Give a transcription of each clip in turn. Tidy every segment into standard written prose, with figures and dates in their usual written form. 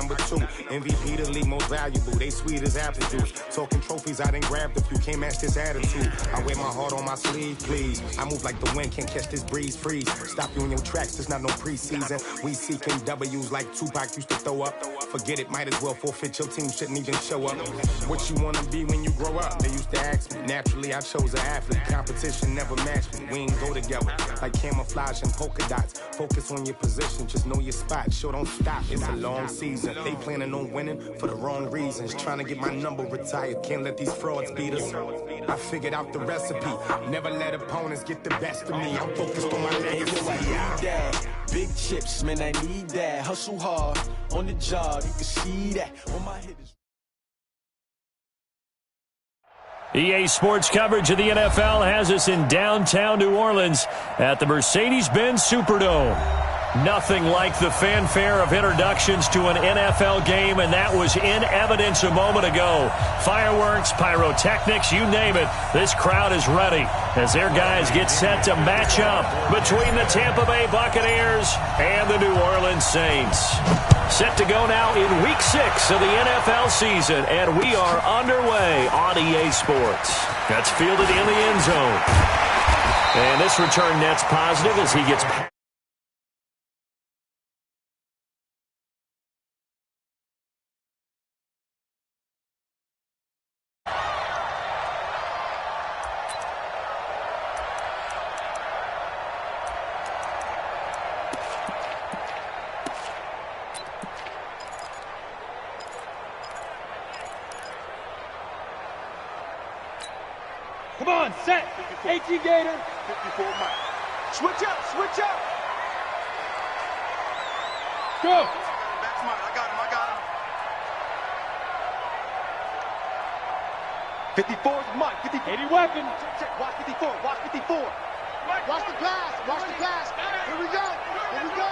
number 2. MVP the league most valuable. They sweet as apple juice. Talking trophies, I done grabbed a few. Can't match this attitude. I wear my heart on my sleeve, please. I move like the wind, can't catch this breeze. Freeze. Stop you in your tracks, there's not no preseason. We seeking W's like Tupac used to throw up. Forget it, might as well forfeit. Your team shouldn't even show up. What you wanna be when you grow up? They used to ask me. Naturally, I chose an athlete. Competition never matched me. We ain't go together like camouflage and polka dots. Focus on your position, just know your spot. Sure, don't stop. It's a long season. They planning on winning for the wrong reasons. Trying to get my number retired. Can't let these frauds beat us. I figured out the recipe. Never let opponents get the best of me. I'm focused on my legacy. Big chips, man, I need that. Hustle hard on the job. You can see that on my hitters. EA Sports coverage of the NFL has us in downtown New Orleans at the Mercedes-Benz Superdome. Nothing like the fanfare of introductions to an NFL game, and that was in evidence a moment ago. Fireworks, pyrotechnics, you name it. This crowd is ready as their guys get set to match up between the Tampa Bay Buccaneers and the New Orleans Saints. Set to go now in Week 6 of the NFL season, and we are underway on EA Sports. That's fielded in the end zone. And this return net's positive as he gets past. Come on, set. 18 Gator. 54 Mike. Switch up, switch up. Go. That's mine. I got him. 54 is Mike. 80 weapon. Watch 54. Watch 54. Watch the pass. Watch the pass. Here we go. Here we go.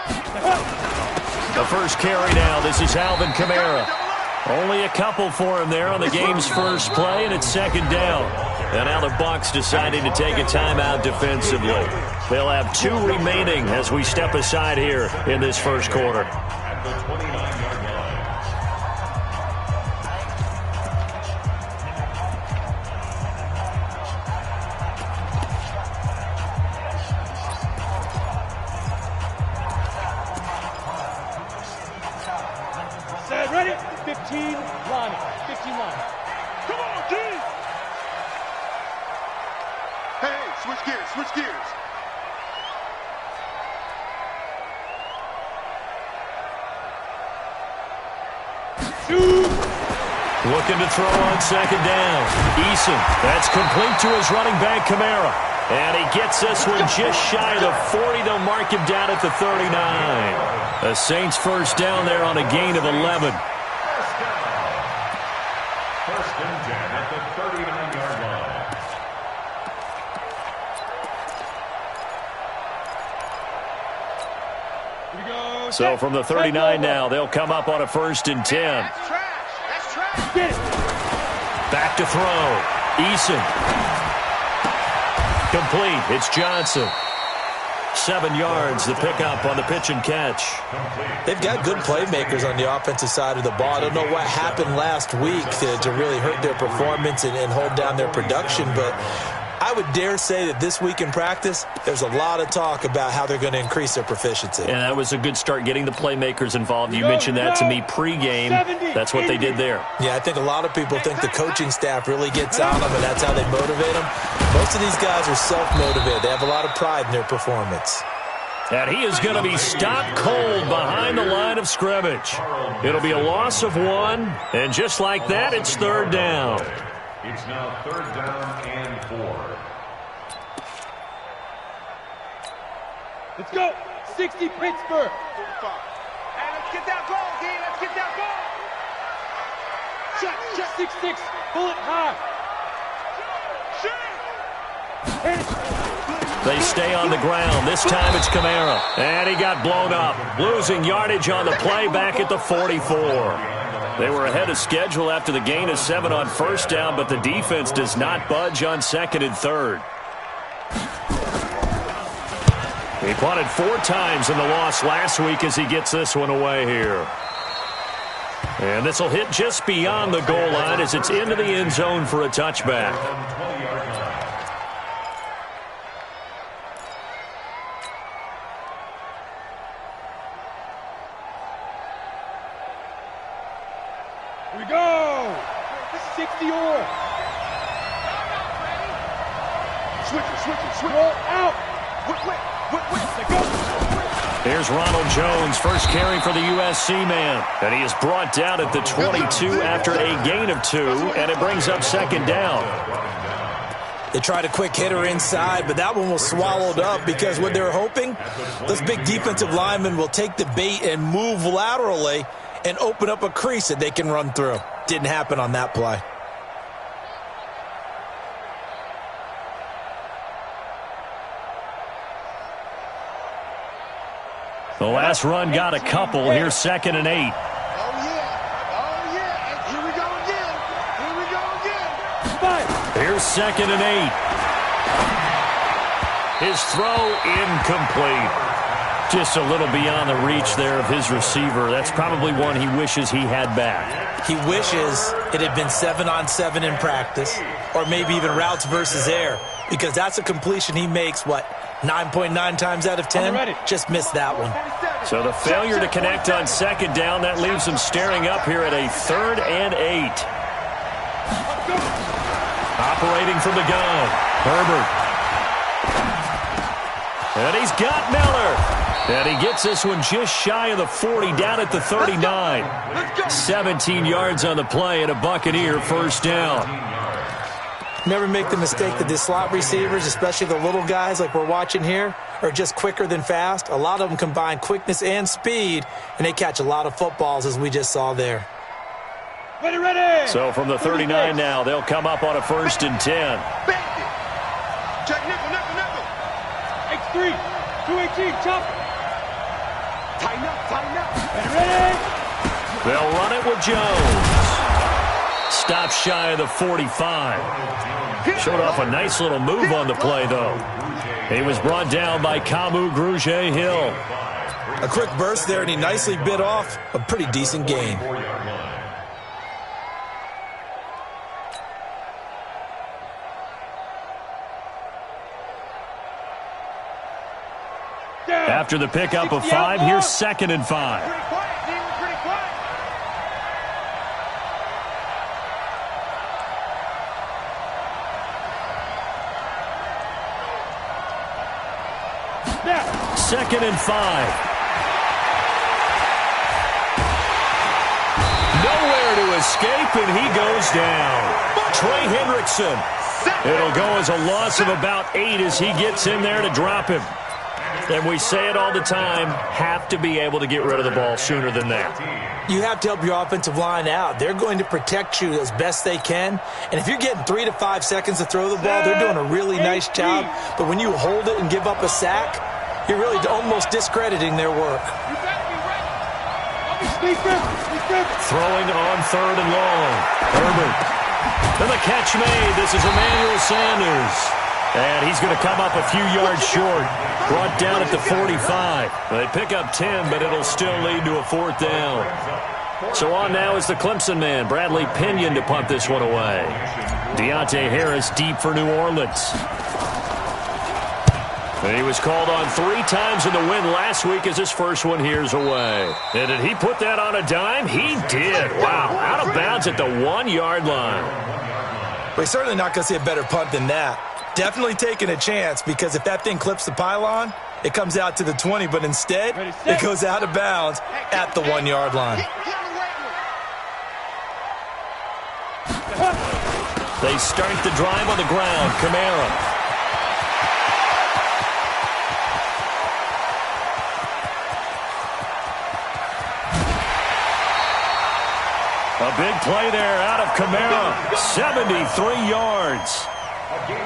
The first carry now. This is Alvin Kamara. Only a couple for him there on the game's first play, and it's second down. And now the Bucs deciding to take a timeout defensively. They'll have 2 remaining as we step aside here in this first quarter. At the 29-yard line. Set, ready. 15 line. 15 line. Come on, D. Hey, switch gears, switch gears. Looking to throw on second down. Eason, that's complete to his running back, Kamara. And he gets this one just shy of the 40. They'll mark him down at the 39. The Saints first down there on a gain of 11. First and 10 at the 39-yard line. So from the 39 now, they'll come up on a first and 10. That's trash. That's trash. Get it. Back to throw. Eason. Complete. It's Johnson. 7 yards, the pickup on the pitch and catch. They've got good playmakers on the offensive side of the ball. I don't know what happened last week to really hurt their performance and hold down their production, but I would dare say that this week in practice, there's a lot of talk about how they're going to increase their proficiency. And that was a good start getting the playmakers involved. You mentioned that to me pregame. That's what they did there. Yeah, I think a lot of people think the coaching staff really gets on them, and that's how they motivate them. Most of these guys are self-motivated. They have a lot of pride in their performance. And he is going to be stopped cold behind the line of scrimmage. It'll be a loss of 1, and just like that, it's third down. It's now third down and 4. Let's go. 60 Pittsburgh. 45. Hey, let's get that ball, D. Let's get that ball. Check. 6-6. Bullet high. They stay on the ground. This time it's Kamara. And he got blown up. Losing yardage on the play back at the 44. They were ahead of schedule after the gain of 7 on first down, but the defense does not budge on second and third. He punted 4 times in the loss last week as he gets this one away here. And this will hit just beyond the goal line as it's into the end zone for a touchback. Here we go. 60 or. Switch. Roll out. Whip. Go. Here's Ronald Jones, first carry for the USC man. And he is brought down at the 22 after a gain of 2, and it brings up second down. They tried a quick hitter inside, but that one was swallowed up because what they're hoping, those big defensive linemen will take the bait and move laterally and open up a crease that they can run through. Didn't happen on that play. The last run got a couple. Here's 2nd and 8. Oh, yeah. And here we go again. Here's 2nd and 8. His throw incomplete. Just a little beyond the reach there of his receiver. That's probably one he wishes he had back. He wishes it had been 7-on-7 in practice, or maybe even routes versus air, because that's a completion he makes, 9.9 times out of 10? Just missed that one. So the failure to connect on 2nd down, that leaves him staring up here at a 3rd and 8. Operating from the gun, Herbert. And he's got Miller. And he gets this one just shy of the 40, down at the 39. 17 yards on the play and a Buccaneer first down. Never make the mistake that the slot receivers, especially the little guys like we're watching here, are just quicker than fast. A lot of them combine quickness and speed, and they catch a lot of footballs, as we just saw there. Ready. So from the 39 now, they'll come up on a 1st and 10. Check nickel. X3. 218. Chop. Tighten up. Ready. They'll run it with Jones. Stop shy of the 45. Showed off a nice little move on the play, though. He was brought down by Kamu Grugier-Hill. A quick burst there, and he nicely bit off a pretty decent gain. After the pickup of 5, here's 2nd and 5. Pretty quiet, D. We're pretty quiet. Now. 2nd and 5. Nowhere to escape, and he goes down. Trey Hendrickson. It'll go as a loss of about 8 as he gets in there to drop him. And we say it all the time, have to be able to get rid of the ball sooner than that. You have to help your offensive line out. They're going to protect you as best they can. And if you're getting 3 to 5 seconds to throw the ball, they're doing a really nice job. But when you hold it and give up a sack, you're really almost discrediting their work. Throwing on 3rd and long. Herbert. And the catch made. This is Emmanuel Sanders. And he's going to come up a few yards short. Brought down at the 45. They pick up 10, but it'll still lead to a 4th down. So on now is the Clemson man, Bradley Pinion, to punt this one away. Deontay Harris deep for New Orleans. And he was called on 3 times in the win last week as his first one here's away. And did he put that on a dime? He did. Wow. Out of bounds at the 1-yard line. We're certainly not going to see a better punt than that. Definitely taking a chance, because if that thing clips the pylon, it comes out to the 20, but instead it goes out of bounds at the 1-yard line. They start the drive on the ground. Kamara. A big play there out of Kamara. 73 yards.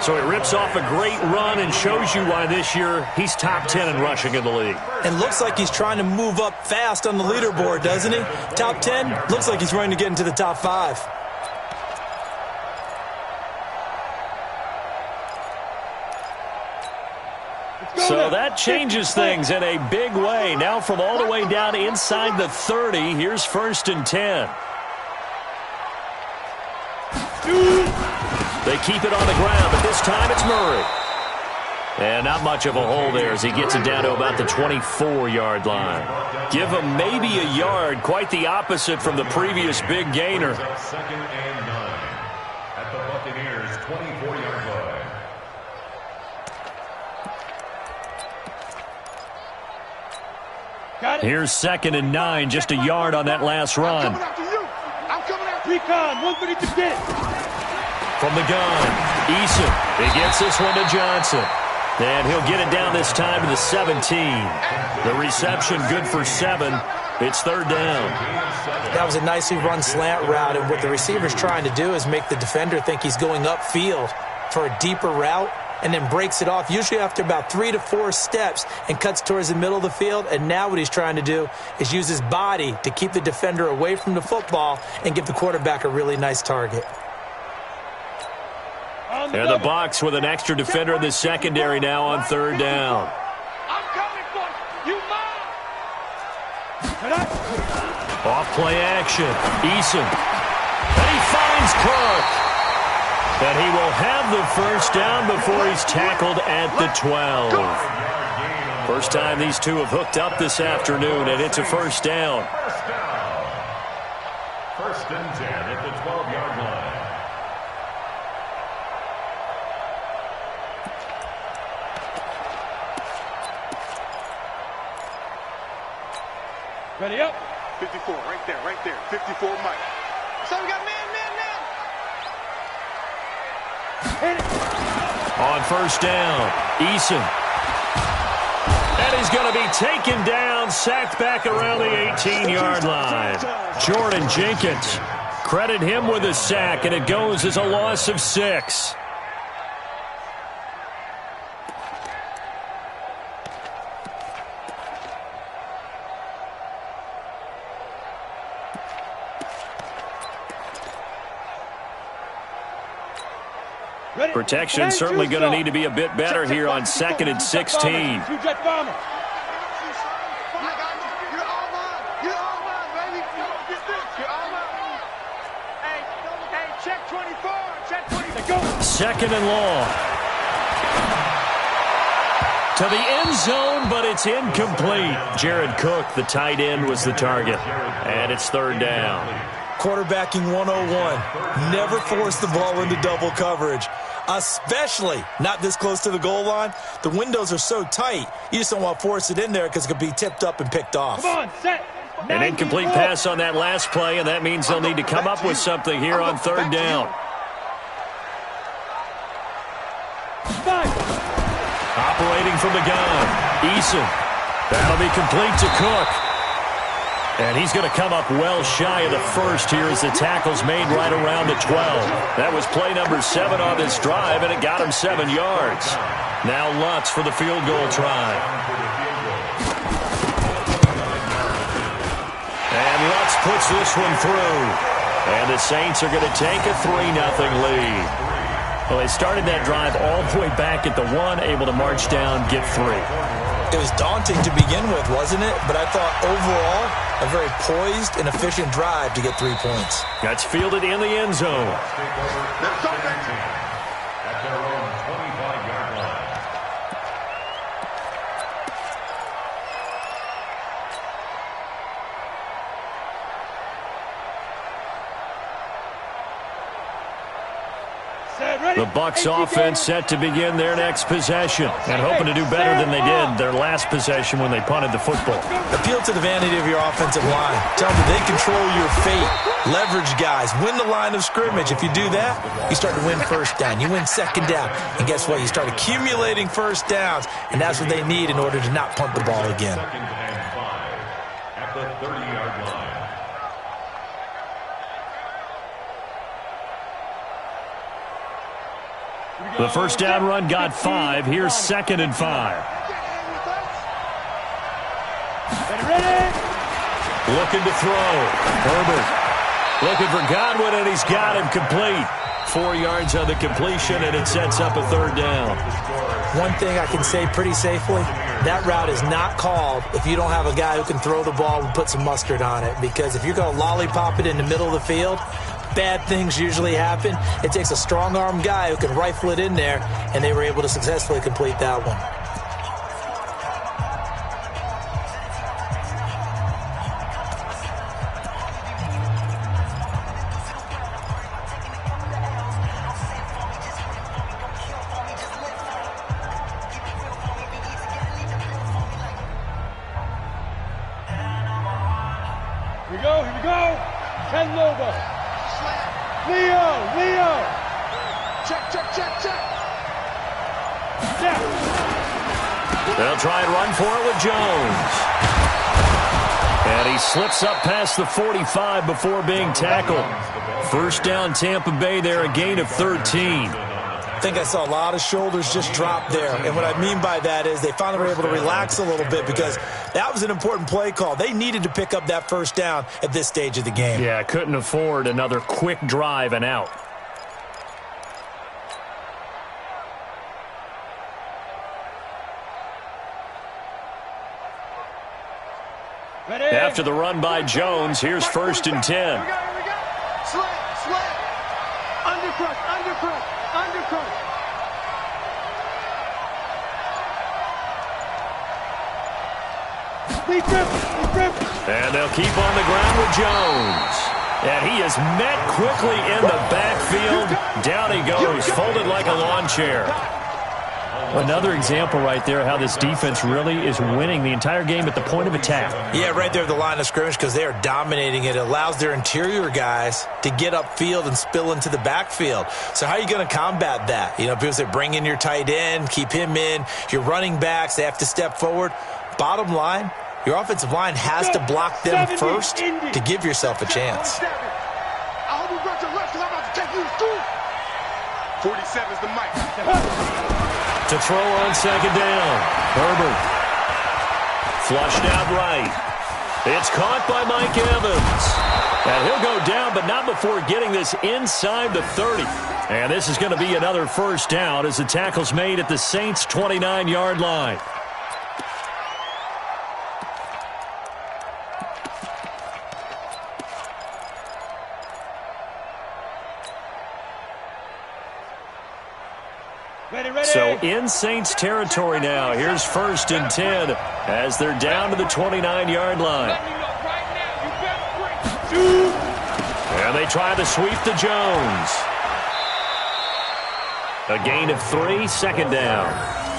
So he rips off a great run and shows you why this year he's top 10 in rushing in the league. And looks like he's trying to move up fast on the leaderboard, doesn't he? Top 10, looks like he's running to get into the top 5. So that changes things in a big way. Now from all the way down inside the 30, here's 1st and 10. They keep it on the ground, but this time it's Murray. And not much of a hole there as he gets it down to about the 24-yard line. Give him maybe a yard, quite the opposite from the previous big gainer. Second and 9 at the Buccaneers' 24-yard line. Here's 2nd and 9, just a yard on that last run. I'm coming after you. Recon, 130 to get. From the gun, Eason. He gets this one to Johnson. And he'll get it down this time to the 17. The reception good for 7. It's 3rd down. That was a nicely run slant route, and what the receiver's trying to do is make the defender think he's going upfield for a deeper route, and then breaks it off, usually after about 3 to 4 steps, and cuts towards the middle of the field. And now what he's trying to do is use his body to keep the defender away from the football and give the quarterback a really nice target. And the Bucs with an extra defender in the secondary now on 3rd down. I'm coming for you. You mine. Off play action. Eason. And he finds Cook. And he will have the first down before he's tackled at the 12. First time these two have hooked up this afternoon, and it's a first down. First and 10 at the 12-yard line. Ready up. 54, right there. 54, Mike. So we got man. On first down, Eason. And he's going to be taken down, sacked back around the 18-yard line. Jordan Jenkins. Credit him with a sack, and it goes as a loss of 6. Protection certainly going to need to be a bit better here on 2nd and 16. I got you. You're all mine. You're all mine, baby. You're all mine. Hey, check 24. Check 24. 2nd and long. To the end zone, but it's incomplete. Jared Cook, the tight end, was the target. And it's 3rd down. Quarterbacking 101. Never force the ball into double coverage, especially not this close to the goal line. The windows are so tight, you just don't want to force it in there because it could be tipped up and picked off. Come on, set. An incomplete pass on that last play, and that means they'll need to come up with something here on 3rd down. Operating from the gun, Eason. That'll be complete to Cook. And he's going to come up well shy of the first here as the tackle's made right around the 12. That was play number 7 on this drive, and it got him 7 yards. Now Lutz for the field goal try. And Lutz puts this one through. And the Saints are going to take a 3-0 lead. Well, they started that drive all the way back at the 1, able to march down, get 3. It was daunting to begin with, wasn't it? But I thought overall, a very poised and efficient drive to get 3 points. That's fielded in the end zone. At their own 25-yard line. The Bucs offense set to begin their next possession and hoping to do better than they did their last possession when they punted the football. Appeal to the vanity of your offensive line. Tell them they control your fate. Leverage guys. Win the line of scrimmage. If you do that, you start to win first down. You win second down. And guess what? You start accumulating first downs, and that's what they need in order to not punt the ball again. 2nd and 5 at the 30-yard line. The first down run got 5. Here's 2nd and 5. Looking to throw. Herbert looking for Godwin, and he's got him complete. 4 yards on the completion, and it sets up a 3rd down. One thing I can say pretty safely, that route is not called if you don't have a guy who can throw the ball and put some mustard on it. Because if you're going to lollipop it in the middle of the field, bad things usually happen. It takes a strong-arm guy who can rifle it in there, and they were able to successfully complete that one. Here we go. 10 Nova. Leo. Check. They'll try and run for it with Jones. And he slips up past the 45 before being tackled. First down, Tampa Bay there, a gain of 13. I think I saw a lot of shoulders just drop there. And what I mean by that is they finally were able to relax a little bit because that was an important play call. They needed to pick up that first down at this stage of the game. Yeah, couldn't afford another quick drive and out. Ready? After the run by Jones, here's 1st and 10. Here we go. Slant. Undercrush. Deep rip. And they'll keep on the ground with Jones. And he is met quickly in the backfield. Down he goes, folded like a lawn chair. Another example right there how this defense really is winning the entire game at the point of attack. Yeah, right there at the line of scrimmage because they are dominating it. It allows their interior guys to get upfield and spill into the backfield. So how are you going to combat that? You know, people say bring in your tight end, keep him in. Your running backs, they have to step forward. Bottom line, your offensive line has to block them first to give yourself a chance. I hope you brought your left because I'm about to take you through. 47's the mic. To throw on 2nd down. Herbert. Flushed out right. It's caught by Mike Evans. And he'll go down, but not before getting this inside the 30. And this is going to be another first down as the tackle's made at the Saints' 29-yard line. Ready. So in Saints territory now. Here's 1st and 10 as they're down to the 29-yard line. And they try to sweep to Jones. A gain of 3, 2nd down.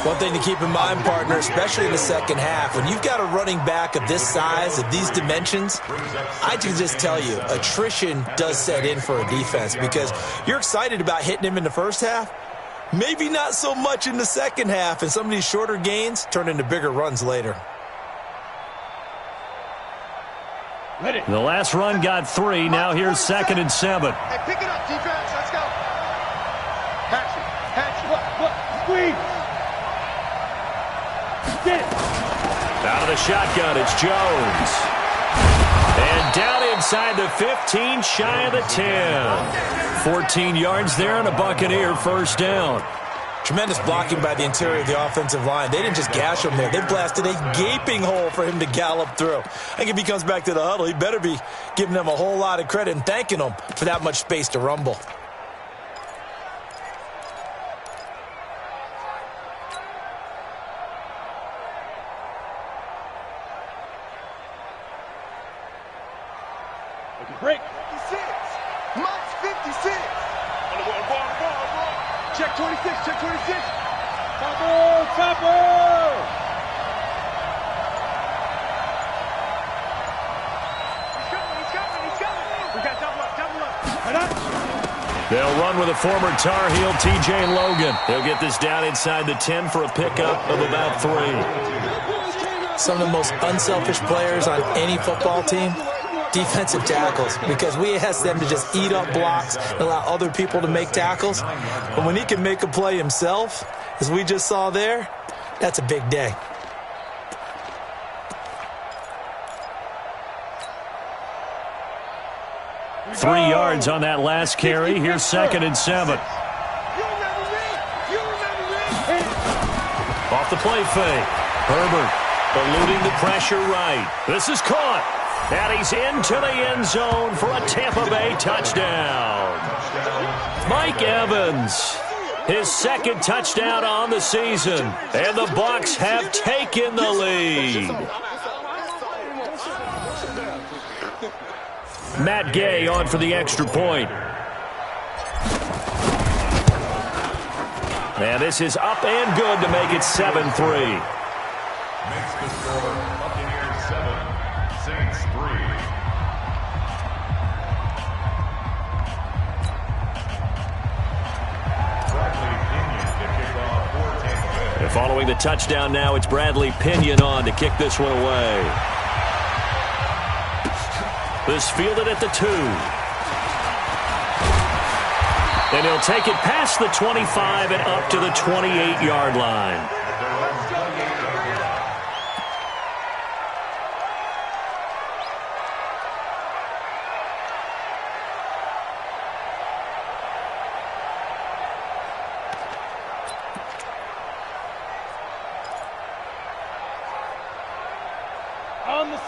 One thing to keep in mind, partner, especially in the second half, when you've got a running back of this size, of these dimensions, I can just tell you, attrition does set in for a defense because you're excited about hitting him in the first half. Maybe not so much in the second half, and some of these shorter gains turn into bigger runs later. Ready. The last run got 3. Now here's 2nd and 7. Hey, pick it up, defense. Let's go. Hatch. What? Squeeze. Get it. Out of the shotgun, it's Jones. And down inside the 15, shy of the 10. 14 yards there and a Buccaneer first down. Tremendous blocking by the interior of the offensive line. They didn't just gash him there. They blasted a gaping hole for him to gallop through. I think if he comes back to the huddle, he better be giving them a whole lot of credit and thanking them for that much space to rumble. Break. 56. Mike's 56. On the ball. Check 26. Topper. He's coming. We got double up. They'll run with a former Tar Heel, T.J. Logan. They'll get this down inside the 10 for a pickup of about 3. Some of the most unselfish players on any football team, defensive tackles, because we ask them to just eat up blocks and allow other people to make tackles. But when he can make a play himself, as we just saw there, that's a big day. Three yards on that last carry. Here's 2nd and 7. Off the play fake. Herbert eluding the pressure right. This is caught. And he's into the end zone for a Tampa Bay touchdown. Mike Evans, his second touchdown on the season. And the Bucs have taken the lead. Matt Gay on for the extra point. And this is up and good to make it 7-3. Makes the score Buccaneers 7, Saints 3. And following the touchdown now, it's Bradley Pinion on to kick this one away. This fielded at the 2. And he'll take it past the 25 and up to the 28-yard line.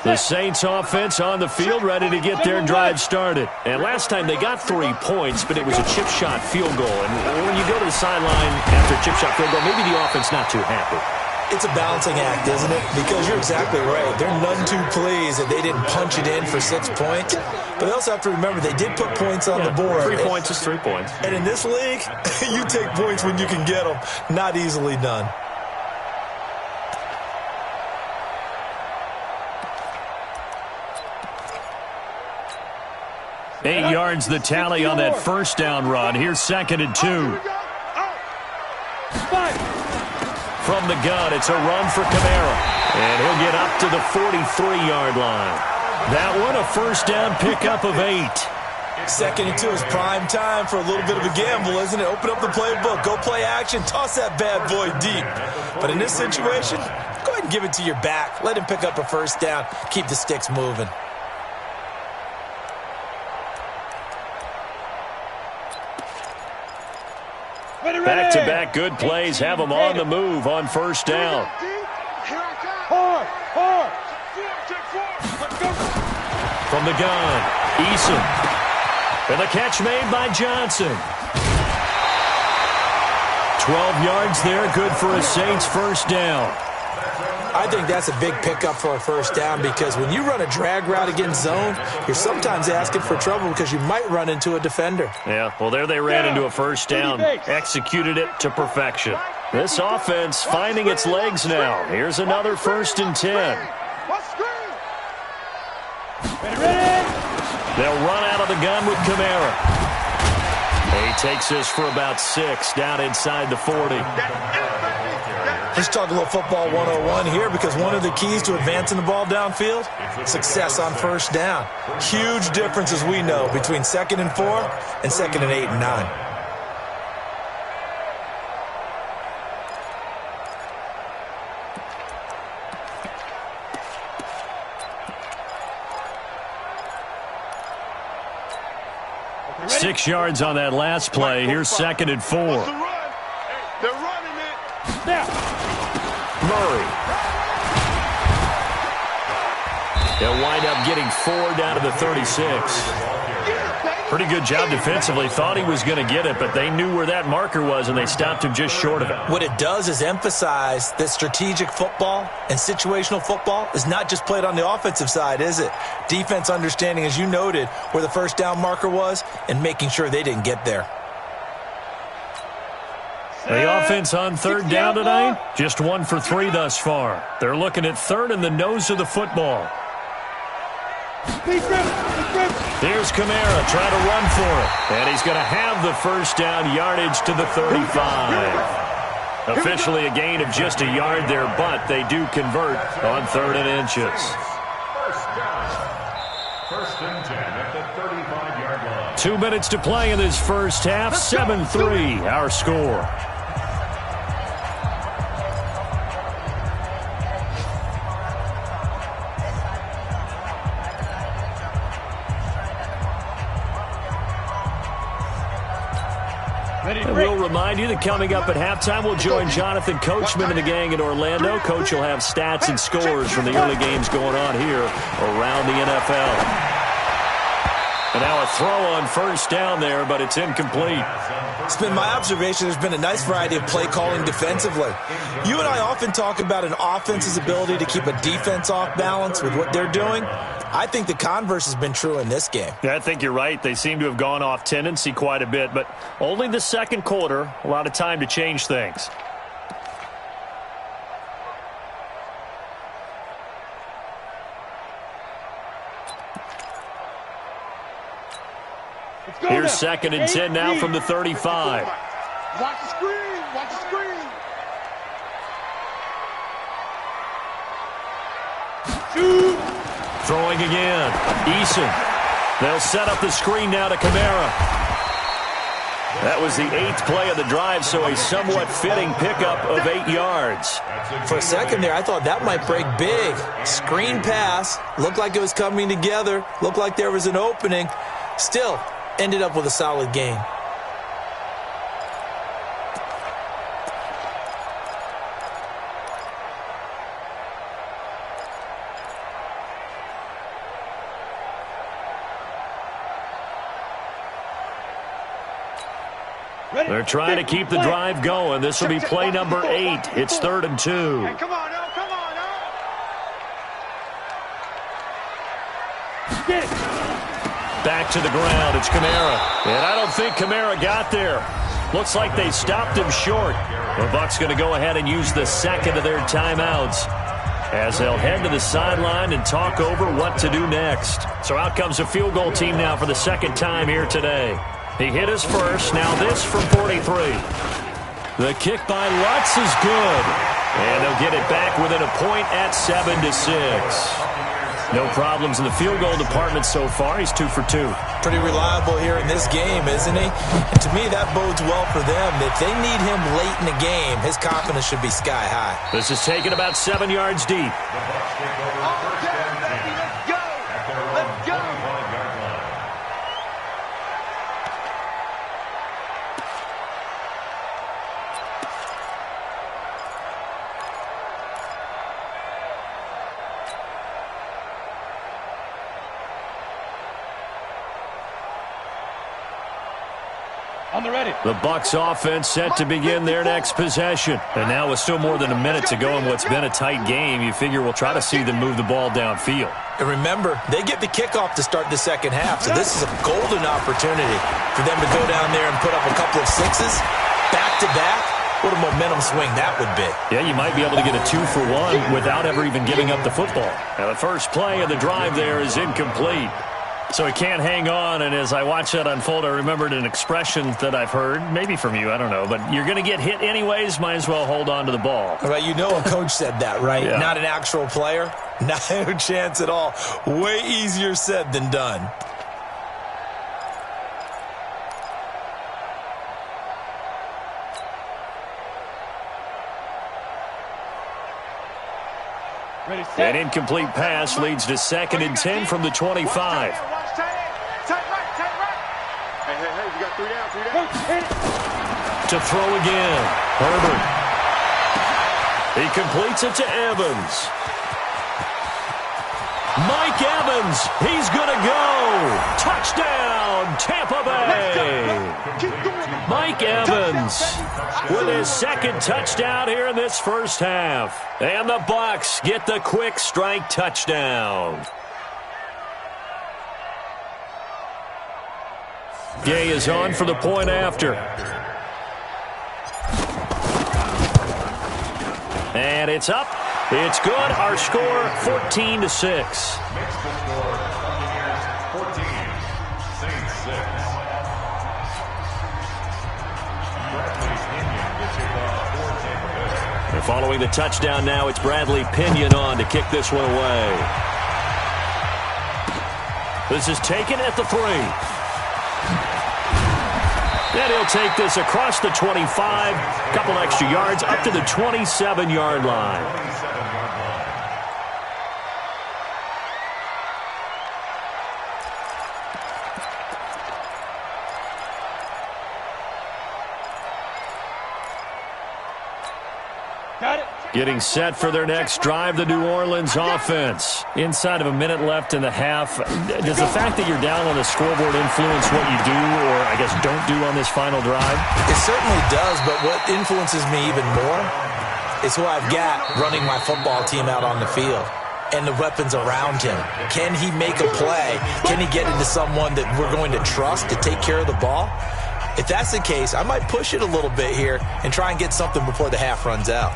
The Saints offense on the field, ready to get their drive started. And last time they got 3 points, but it was a chip shot field goal. And when you go to the sideline after a chip shot field goal, maybe the offense not too happy. It's a balancing act, isn't it? Because you're exactly right. They're none too pleased that they didn't punch it in for 6 points. But they also have to remember they did put points on the board. 3 points is 3 points. And in this league, you take points when you can get them. Not easily done. 8 yards the tally on that first down run. Here's 2nd and 2. From the gun, it's a run for Kamara. And he'll get up to the 43-yard line. That one, a first down pickup of 8. 2nd and 2 is prime time for a little bit of a gamble, isn't it? Open up the playbook, go play action, toss that bad boy deep. But in this situation, go ahead and give it to your back. Let him pick up a first down, keep the sticks moving. Back-to-back good plays have them on the move on first down. From the gun, Eason. And the catch made by Johnson. 12 yards there, good for a Saints first down. I think that's a big pickup for a first down because when you run a drag route against zone, you're sometimes asking for trouble because you might run into a defender. Yeah, well, there they ran into a first down, executed it to perfection. This offense finding its legs now. Here's another 1st and 10. They'll run out of the gun with Kamara. He takes this for about 6 down inside the 40. Let's talk a little football 101 here because one of the keys to advancing the ball downfield, success on first down. Huge difference, as we know, between 2nd and 4 and 2nd and 8 and 9. Okay, 6 yards on that last play. Here's 2nd and 4. They're running it. Now. Murray. They'll wind up getting 4 down to the 36. Pretty good job defensively. Thought he was going to get it, but they knew where that marker was, and they stopped him just short of it. What it does is emphasize that strategic football and situational football is not just played on the offensive side, is it? Defense understanding, as you noted, where the first down marker was and making sure they didn't get there. The offense on 3rd down tonight, just 1 for 3 thus far. They're looking at 3rd in the nose of the football. There's Kamara trying to run for it. And he's going to have the first down, yardage to the 35. Officially a gain of just a yard there, but they do convert on 3rd and inches. First and 10 at the 35-yard line. 2 minutes to play in this first half. 7-3 our score. And we'll remind you that coming up at halftime, we'll join Jonathan Coachman and the gang in Orlando. Coach will have stats and scores from the early games going on here around the NFL. And now a throw on first down there, but it's incomplete. It's been my observation there's been a nice variety of play calling defensively. You and I often talk about an offense's ability to keep a defense off balance with what they're doing. I think the converse has been true in this game. Yeah, I think you're right. They seem to have gone off tendency quite a bit, but only the second quarter, a lot of time to change things. Here's 2nd and 10 now from the 35. Watch the screen. Watch the screen. Shoot. Throwing again. Eason. They'll set up the screen now to Kamara. That was the 8th play of the drive, so a somewhat fitting pickup of 8 yards. For a second there, I thought that might break big. Screen pass. Looked like it was coming together. Looked like there was an opening. Still, ended up with a solid gain. They're trying to keep the drive going. This will be play number 8. It's 3rd and 2. Hey, come on, now, come on, now. Back to the ground. It's Kamara. And I don't think Kamara got there. Looks like they stopped him short. The Bucs going to go ahead and use the 2nd of their timeouts as they'll head to the sideline and talk over what to do next. So out comes a field goal team now for the 2nd time here today. He hit his first. Now this from 43. The kick by Lutz is good. And they'll get it back within a point at 7-6. No problems in the field goal department so far. He's 2 for 2. Pretty reliable here in this game, isn't he? And to me, that bodes well for them. If they need him late in the game, his confidence should be sky high. This is taken about 7 yards deep. The Bucs offense set to begin their next possession. And now with still more than a minute to go in what's been a tight game, you figure we'll try to see them move the ball downfield. And remember, they get the kickoff to start the second half, so this is a golden opportunity for them to go down there and put up a couple of sixes back-to-back. What a momentum swing that would be. Yeah, you might be able to get a 2-for-1 without ever even giving up the football. Now, the first play of the drive there is incomplete. So he can't hang on, and as I watch that unfold, I remembered an expression that I've heard, maybe from you, I don't know, but you're going to get hit anyways, might as well hold on to the ball. Right, you know a coach said that, right? Yeah. Not an actual player? No chance at all. Way easier said than done. An incomplete pass leads to 2nd and 10 from the 25. To throw again. Herbert. He completes it to Evans. Mike Evans. He's going to go. Touchdown, Tampa Bay. Mike Evans with his 2nd touchdown here in this first half. And the Bucs get the quick strike touchdown. Gay is on for the point after. And it's up. It's good. Our score, 14-6. And following the touchdown now, it's Bradley Pinion on to kick this one away. This is taken at the 3. And he'll take this across the 25, couple extra yards, up to the 27-yard line. Getting set for their next drive, the New Orleans offense. Inside of a minute left in the half, does the fact that you're down on the scoreboard influence what you do, or I guess don't do on this final drive? It certainly does, but what influences me even more is who I've got running my football team out on the field and the weapons around him. Can he make a play? Can he get into someone that we're going to trust to take care of the ball? If that's the case, I might push it a little bit here and try and get something before the half runs out.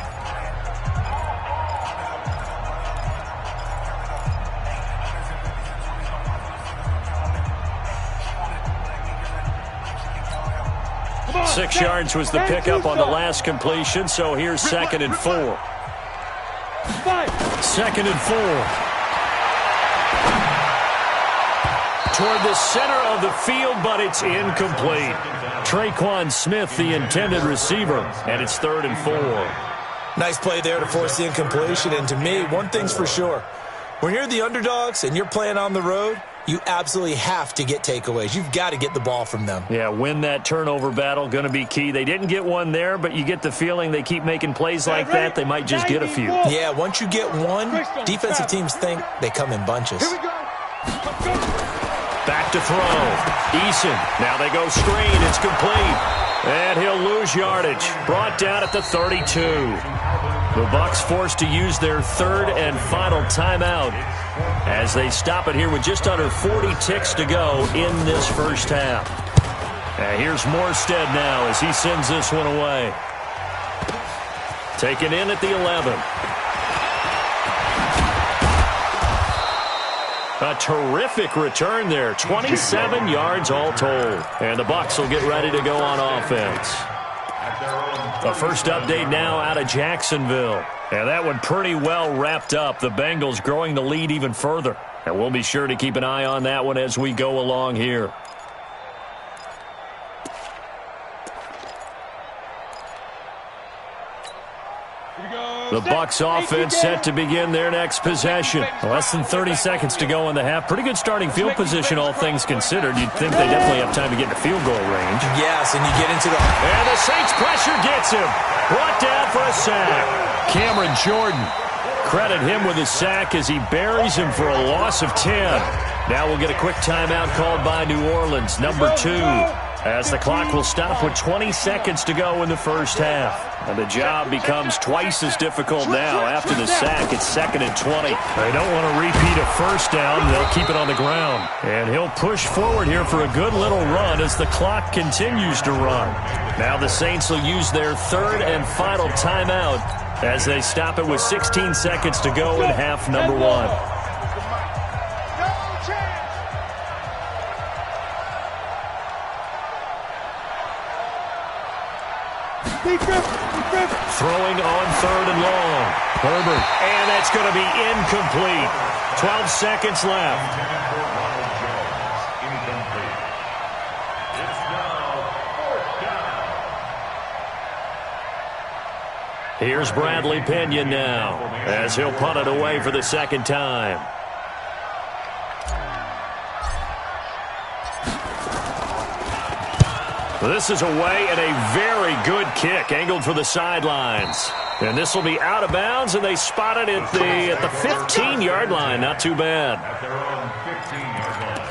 6 yards was the pickup on the last completion, so here's 2nd and 4. 2nd and 4. Toward the center of the field, but it's incomplete. Traquan Smith, the intended receiver, and it's 3rd and 4. Nice play there to force the incompletion, and to me, one thing's for sure. When you're the underdogs and you're playing on the road, you absolutely have to get takeaways. You've got to get the ball from them. Yeah, win that turnover battle, going to be key. They didn't get one there, but you get the feeling they keep making plays like that, they might just get a few. Yeah, once you get one, defensive teams think they come in bunches. Back to throw. Eason. Now they go screen. It's complete. And he'll lose yardage. Brought down at the 32. The Bucs forced to use their 3rd and final timeout as they stop it here with just under 40 ticks to go in this first half. And here's Morstead now as he sends this one away. Taken in at the 11. A terrific return there. 27 yards all told. And the Bucs will get ready to go on offense. The first update now out of Jacksonville. And that one pretty well wrapped up. The Bengals growing the lead even further. And we'll be sure to keep an eye on that one as we go along here. The Bucs offense set to begin their next possession. Less than 30 seconds to go in the half. Pretty good starting field position, all things considered. You'd think they definitely have time to get to field goal range. Yes, and you get into the... And the Saints pressure gets him. Brought down for a sack. Cameron Jordan. Credit him with a sack as he buries him for a loss of 10. Now we'll get a quick timeout called by New Orleans, number 2. As the clock will stop with 20 seconds to go in the first half. And the job becomes twice as difficult now. After the sack, it's 2nd and 20. They don't want to repeat a first down. They'll keep it on the ground. And he'll push forward here for a good little run as the clock continues to run. Now the Saints will use their 3rd and final timeout as they stop it with 16 seconds to go in half number 1. Throwing on 3rd and long. Herbert. And that's going to be incomplete. 12 seconds left. Here's Bradley Pena now as he'll punt it away for the 2nd time. This is away and a very good kick angled for the sidelines. And this will be out of bounds, and they spot it at the 15-yard line. Not too bad. At their own 15-yard line.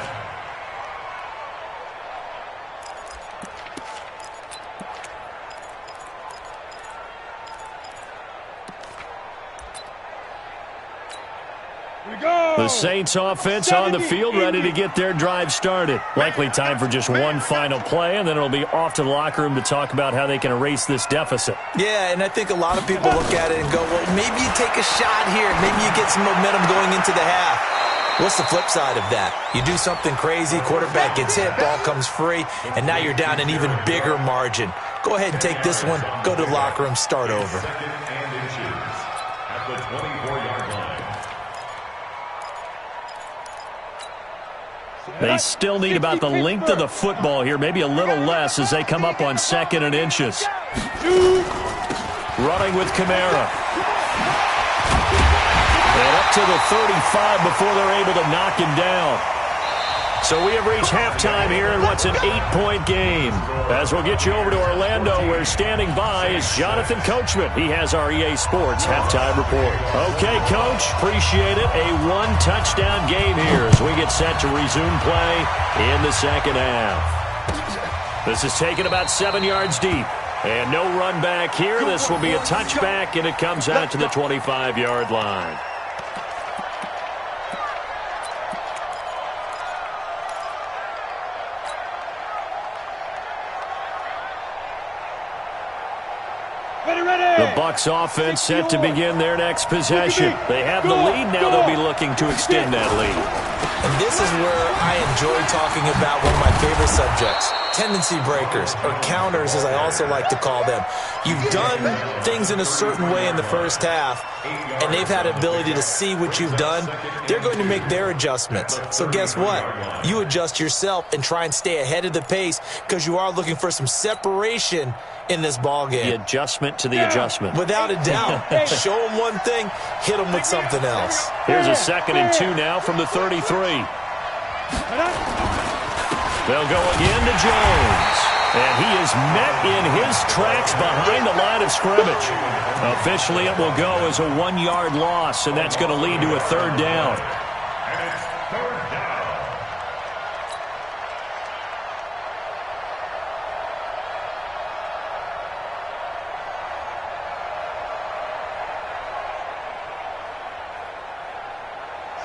The Saints offense on the field ready to get their drive started. Likely time for just one final play, and then it'll be off to the locker room to talk about how they can erase this deficit. Yeah, and I think a lot of people look at it and go, well, maybe you take a shot here. Maybe you get some momentum going into the half. What's the flip side of that? You do something crazy, quarterback gets hit, ball comes free, and now you're down an even bigger margin. Go ahead and take this one, go to the locker room, start over. 2nd and inches at the 24-yard line. They still need about the length of the football here, maybe a little less as they come up on 2nd and inches. Running with Kamara. And up to the 35 before they're able to knock him down. So we have reached halftime here in what's an 8-point game. As we'll get you over to Orlando, where standing by is Jonathan Coachman. He has our EA Sports halftime report. Okay, Coach, appreciate it. A one-touchdown game here as we get set to resume play in the second half. This is taken about 7 yards deep. And no run back here. This will be a touchback, and it comes out to the 25-yard line. The Bucs offense set to begin their next possession. They have the lead. Now they'll be looking to extend that lead. And this is where I enjoy talking about one of my favorite subjects, tendency breakers, or counters as I also like to call them. You've done things in a certain way in the first half, and they've had ability to see what you've done. They're going to make their adjustments. So guess what? You adjust yourself and try and stay ahead of the pace because you are looking for some separation in this ball game. The adjustment to the adjustment. Without a doubt. Show them one thing, hit them with something else. Here's a 2nd and 2 now from the 33. They'll go again to Jones. And he is met in his tracks behind the line of scrimmage. Officially, it will go as a 1-yard loss, and that's going to lead to a 3rd down. And it's 3rd down.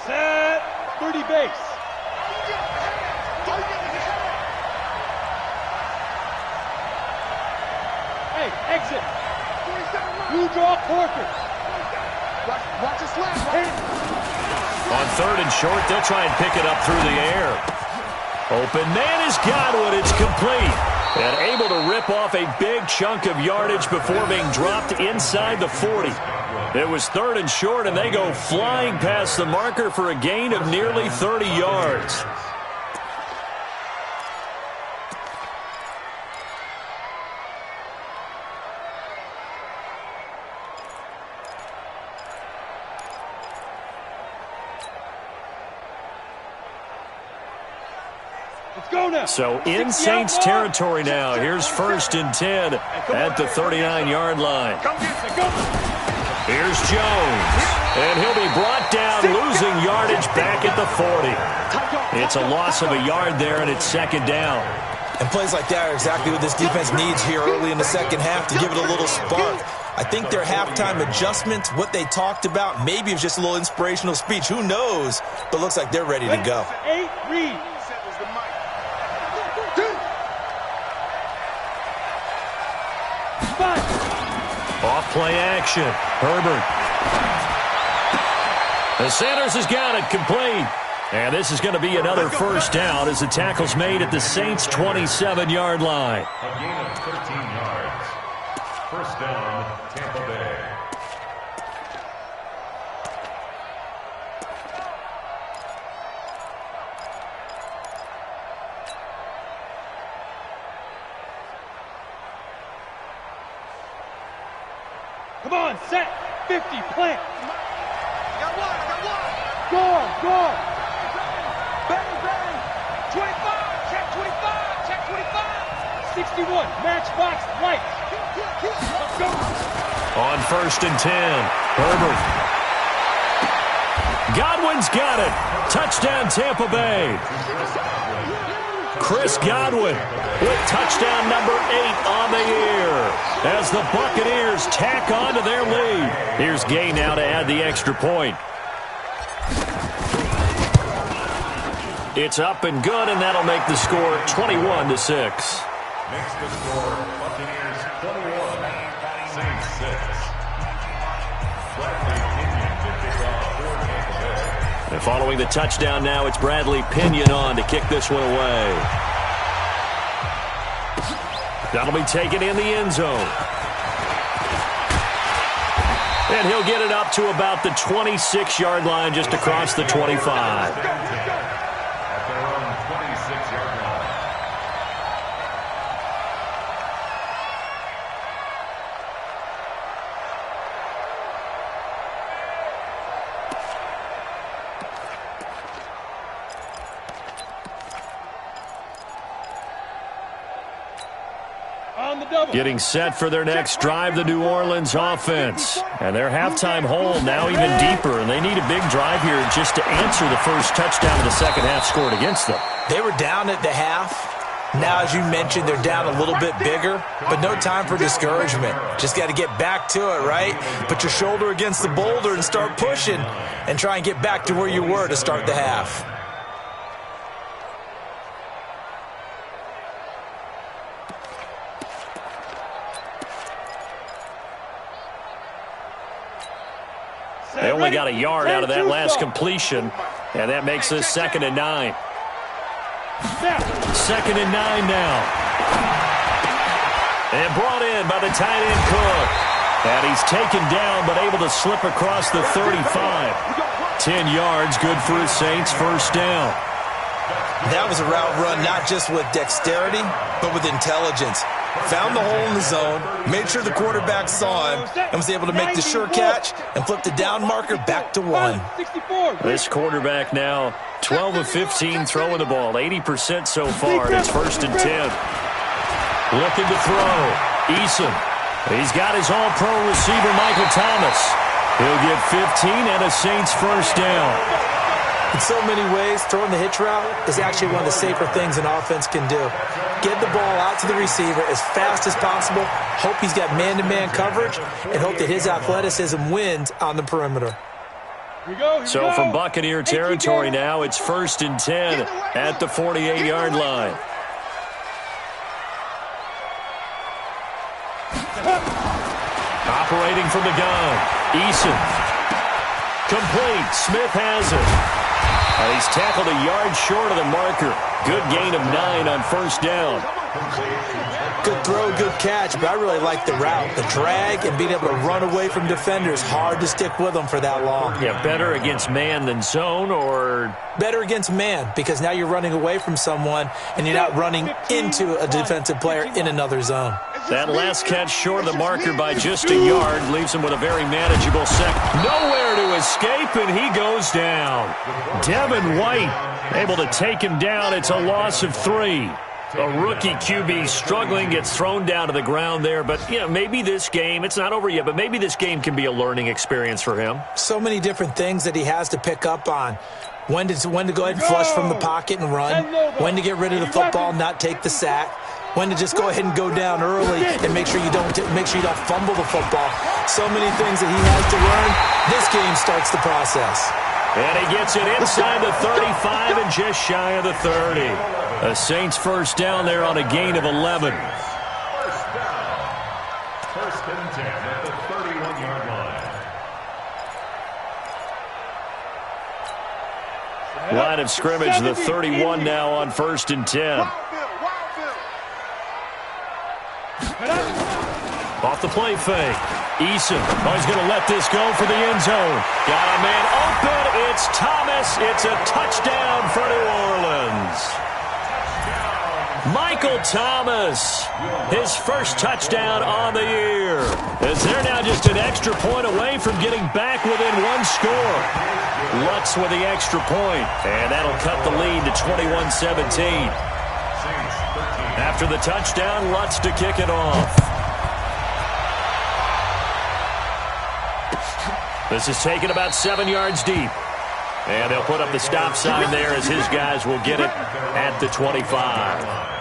Set 30 base. Hey, exit. You draw Corker. Watch his left. On 3rd and short, they'll try and pick it up through the air. Open man is Godwin. It's complete. And able to rip off a big chunk of yardage before being dropped inside the 40. It was 3rd and short, and they go flying past the marker for a gain of nearly 30 yards. Let's go now. So in Saints territory now. Here's 1st and 10 at the 39-yard line. Here's Jones. And he'll be brought down, losing yardage back at the 40. It's a loss of a yard there, and it's 2nd down. And plays like that are exactly what this defense needs here early in the second half to give it a little spark. I think their halftime adjustment, what they talked about, maybe it was just a little inspirational speech. Who knows? But looks like they're ready to go. 8, read. Off play action. Herbert. The Sanders has got it complete. And this is going to be another 1st down as the tackle's made at the Saints' 27-yard line. A gain of 13 yards. 1st down, Tampa Bay. Come on, set. 50, plant. I got one. Guard. Bang, bang. 25, check 25, check 25. 61, matchbox, right. Let's go. On 1st and 10, Herbert. Godwin's got it. Touchdown, Tampa Bay. Chris Godwin with touchdown number 8 on the year as the Buccaneers tack on to their lead. Here's Gay now to add the extra point. It's up and good, and that'll make the score 21-6. Makes the score Buccaneers 21, Saints 6. Bradley Pinion to kick off for Tampa Bay. And following the touchdown now, it's Bradley Pinion on to kick this one away. That'll be taken in the end zone. And he'll get it up to about the 26-yard line, just across the 25. At their own 26-yard line. Getting set for their next drive, the New Orleans offense. And their halftime hole now even deeper, and they need a big drive here just to answer the first touchdown of the second half scored against them. They were down at the half. Now, as you mentioned, they're down a little bit bigger, but no time for discouragement. Just got to get back to it, right? Put your shoulder against the boulder and start pushing and try and get back to where you were to start the half. They only got a yard out of that last completion, and that makes this 2nd and 9. 2nd and 9 now. And brought in by the tight end Cook. And he's taken down but able to slip across the 35. 10 yards, good for his Saints, first down. That was a route run not just with dexterity, but with intelligence. Found the hole in the zone, made sure the quarterback saw him, and was able to make the sure catch and flip the down marker back to 1. This quarterback now 12 of 15 throwing the ball, 80% so far, and it's 1st and 10. Looking to throw. Eason. He's got his all-pro receiver, Michael Thomas. He'll get 15 and a Saints first down. In so many ways, throwing the hitch route is actually one of the safer things an offense can do. Get the ball out to the receiver as fast as possible, hope he's got man-to-man coverage, and hope that his athleticism wins on the perimeter. So from Buccaneer territory now, it's 1st and 10 at the 48-yard line. Operating from the gun, Eason. Complete. Smith has it. And he's tackled a yard short of the marker. Good gain of 9 on first down. Good throw, good catch, but I really like the route. The drag and being able to run away from defenders. Hard to stick with them for that long. Yeah, better against man than zone, or? Better against man, because now you're running away from someone and you're not running into a defensive player in another zone. That last catch short of the marker by just a yard leaves him with a very manageable second. Nowhere to escape, and he goes down. Devin White able to take him down. It's a loss of 3. A rookie QB struggling, gets thrown down to the ground there. But, you know, maybe this game, it's not over yet, but maybe this game can be a learning experience for him. So many different things that he has to pick up on. When to go ahead and flush from the pocket and run. When to get rid of the football and not take the sack. When to just go ahead and go down early and make sure you don't fumble the football. So many things that he has to learn. This game starts the process. And he gets it inside the 35 and just shy of the 30. A Saints first down there on a gain of 11. First and 10 at the 31-yard line. Line of scrimmage, the 31 now on 1st and 10. Off the play fake. Eason. Oh, he's going to let this go for the end zone. Got a man open. It's Thomas. It's a touchdown for New Orleans. Michael Thomas, his first touchdown on the year. As they're now just an extra point away from getting back within 1 score. Lutz with the extra point, and that'll cut the lead to 21-17. After the touchdown, Lutz to kick it off. This is taken about 7 yards deep. And they'll put up the stop sign there as his guys will get it at the 25.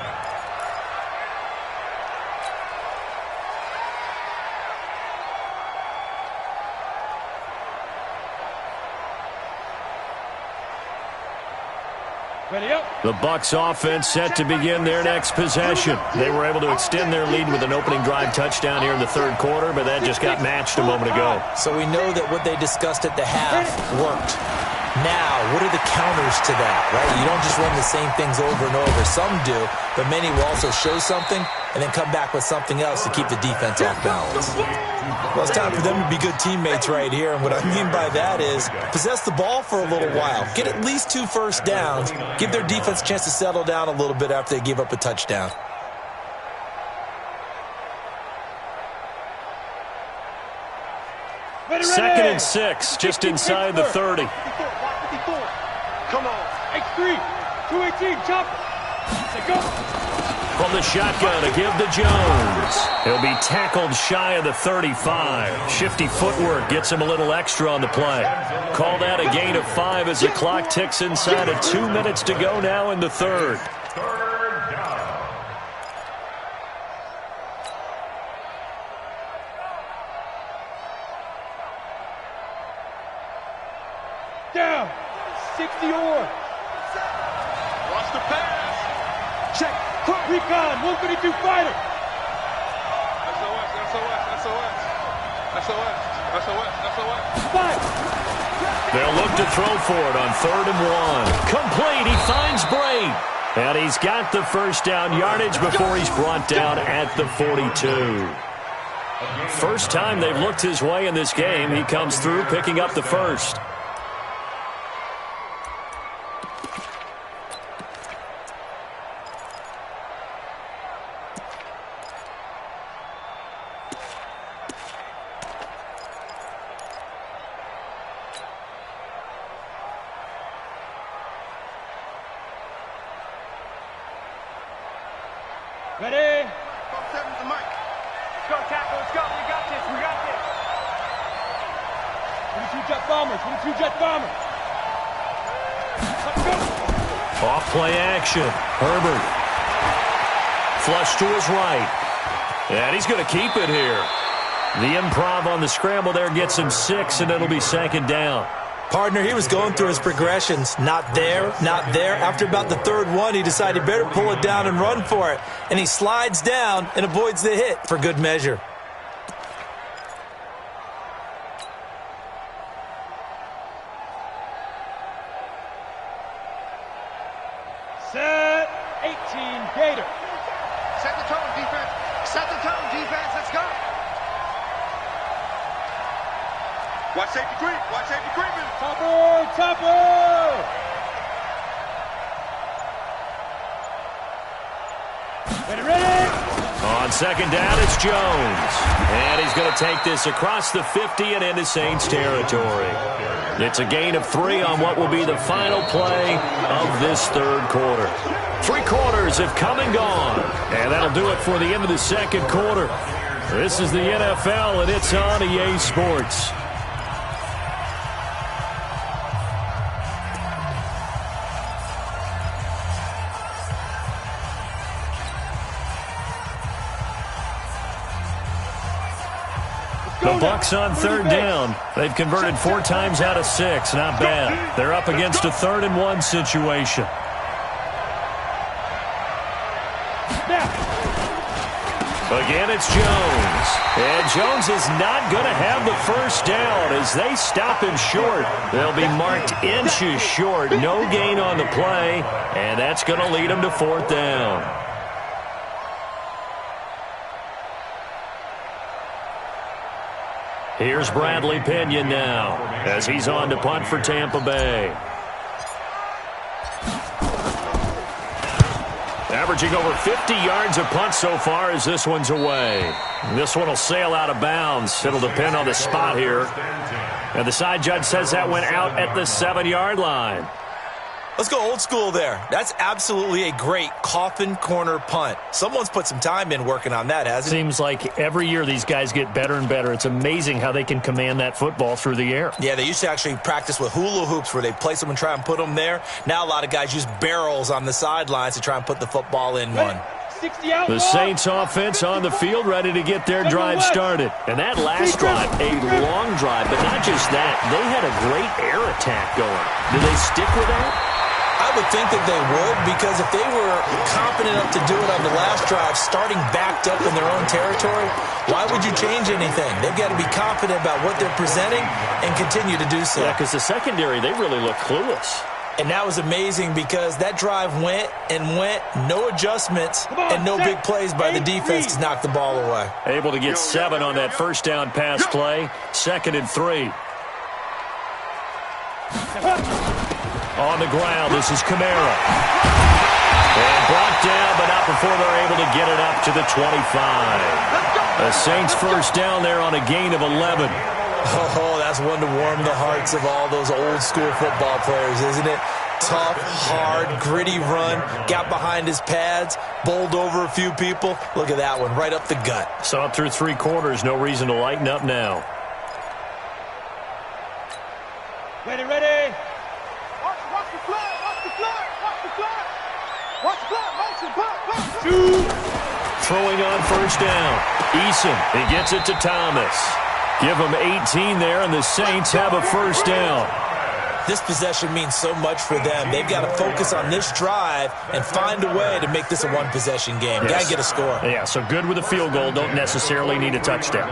The Bucs offense set to begin their next possession. They were able to extend their lead with an opening drive touchdown here in the 3rd quarter, but that just got matched a moment ago. So we know that what they discussed at the half worked. Now, what are the counters to that, right? You don't just run the same things over and over. Some do, but many will also show something and then come back with something else to keep the defense off balance. Well, it's time for them to be good teammates right here, and what I mean by that is possess the ball for a little while. Get at least 2 first downs. Give their defense a chance to settle down a little bit after they give up a touchdown. Second and 6, just inside the 30. Come on. X3, 218, chop. Go. from the shotgun to give to Jones. He'll be tackled shy of the 35. Shifty footwork gets him a little extra on the play. Called out a gain of 5 as the clock ticks inside of 2 minutes to go now in the third. Down. 60 or. Watch the pass. Check. Quick recon. 132 fighter. SOS. Five. They'll look to throw for it on 3rd and 1. Complete. He finds Bray. And he's got the first down yardage before he's brought down at the 42. First time they've looked his way in this game. He comes through picking up the first. Ready? 7 to Mike. Let's go, tackle. Let's go. We got this. We got this. 22 jet bombers. 22 jet bombers. Let's go. Off play action. Herbert. Flush to his right. And he's going to keep it here. The improv on the scramble there gets him 6, and it'll be 2nd down. Partner, he was going through his progressions. Not there, not there. After about the 3rd one, he decided better pull it down and run for it. And he slides down and avoids the hit for good measure. Set. 18 Gator. Set the tone, defense. Set the tone, defense. Let's go. Watch safety creep. Watch safety creeping. Topper. Topper. Ready. On 2nd down, it's Jones. And he's going to take this across the 50 and into Saints territory. It's a gain of 3 on what will be the final play of this 3rd quarter. 3 quarters have come and gone. And that'll do it for the end of the 2nd quarter. This is the NFL, and it's on EA Sports. The Bucs on 3rd down. They've converted 4 times out of 6. Not bad. They're up against a 3rd and 1 situation. Again, it's Jones. And Jones is not going to have the first down as they stop him short. They'll be marked inches short. No gain on the play. And that's going to lead him to 4th down. Here's Bradley Pinion now as he's on to punt for Tampa Bay. Averaging over 50 yards a punt so far as this one's away. This one will sail out of bounds. It'll depend on the spot here. And the side judge says that went out at the 7-yard line. Let's go old school there. That's absolutely a great coffin corner punt. Someone's put some time in working on that, hasn't it? Seems like every year these guys get better and better. It's amazing how they can command that football through the air. Yeah, they used to actually practice with hula hoops where they place them and try and put them there. Now a lot of guys use barrels on the sidelines to try and put the football in one. The Saints offense on the field ready to get their drive started. And that last drive, a long drive, but not just that. They had a great air attack going. Do they stick with that? I would think that they would, because if they were confident enough to do it on the last drive, starting backed up in their own territory, why would you change anything? They've got to be confident about what they're presenting and continue to do so. Yeah, because the secondary, they really look clueless. And that was amazing because that drive went and went, no adjustments and no big plays by the defense to knock the ball away. Able to get 7 on that first down pass play. 2nd and 3. On the ground, this is Kamara. And brought down, but not before they're able to get it up to the 25. The Saints first down there on a gain of 11. Oh, that's one to warm the hearts of all those old school football players, isn't it? tough, hard, gritty run. Got behind his pads, bowled over a few people. Look at that one, right up the gut. Saw it through 3 quarters. No reason to lighten up now. Ready, ready. Watch the flag, watch the flag, watch the flag. Watch the flag, motion, punt. Throwing on first down. Eason, he gets it to Thomas. Give him 18 there, and the Saints have a first down. This possession means so much for them. They've got to focus on this drive and find a way to make this a one-possession game. Got to get a score. Yeah, so good with a field goal. Don't necessarily need a touchdown.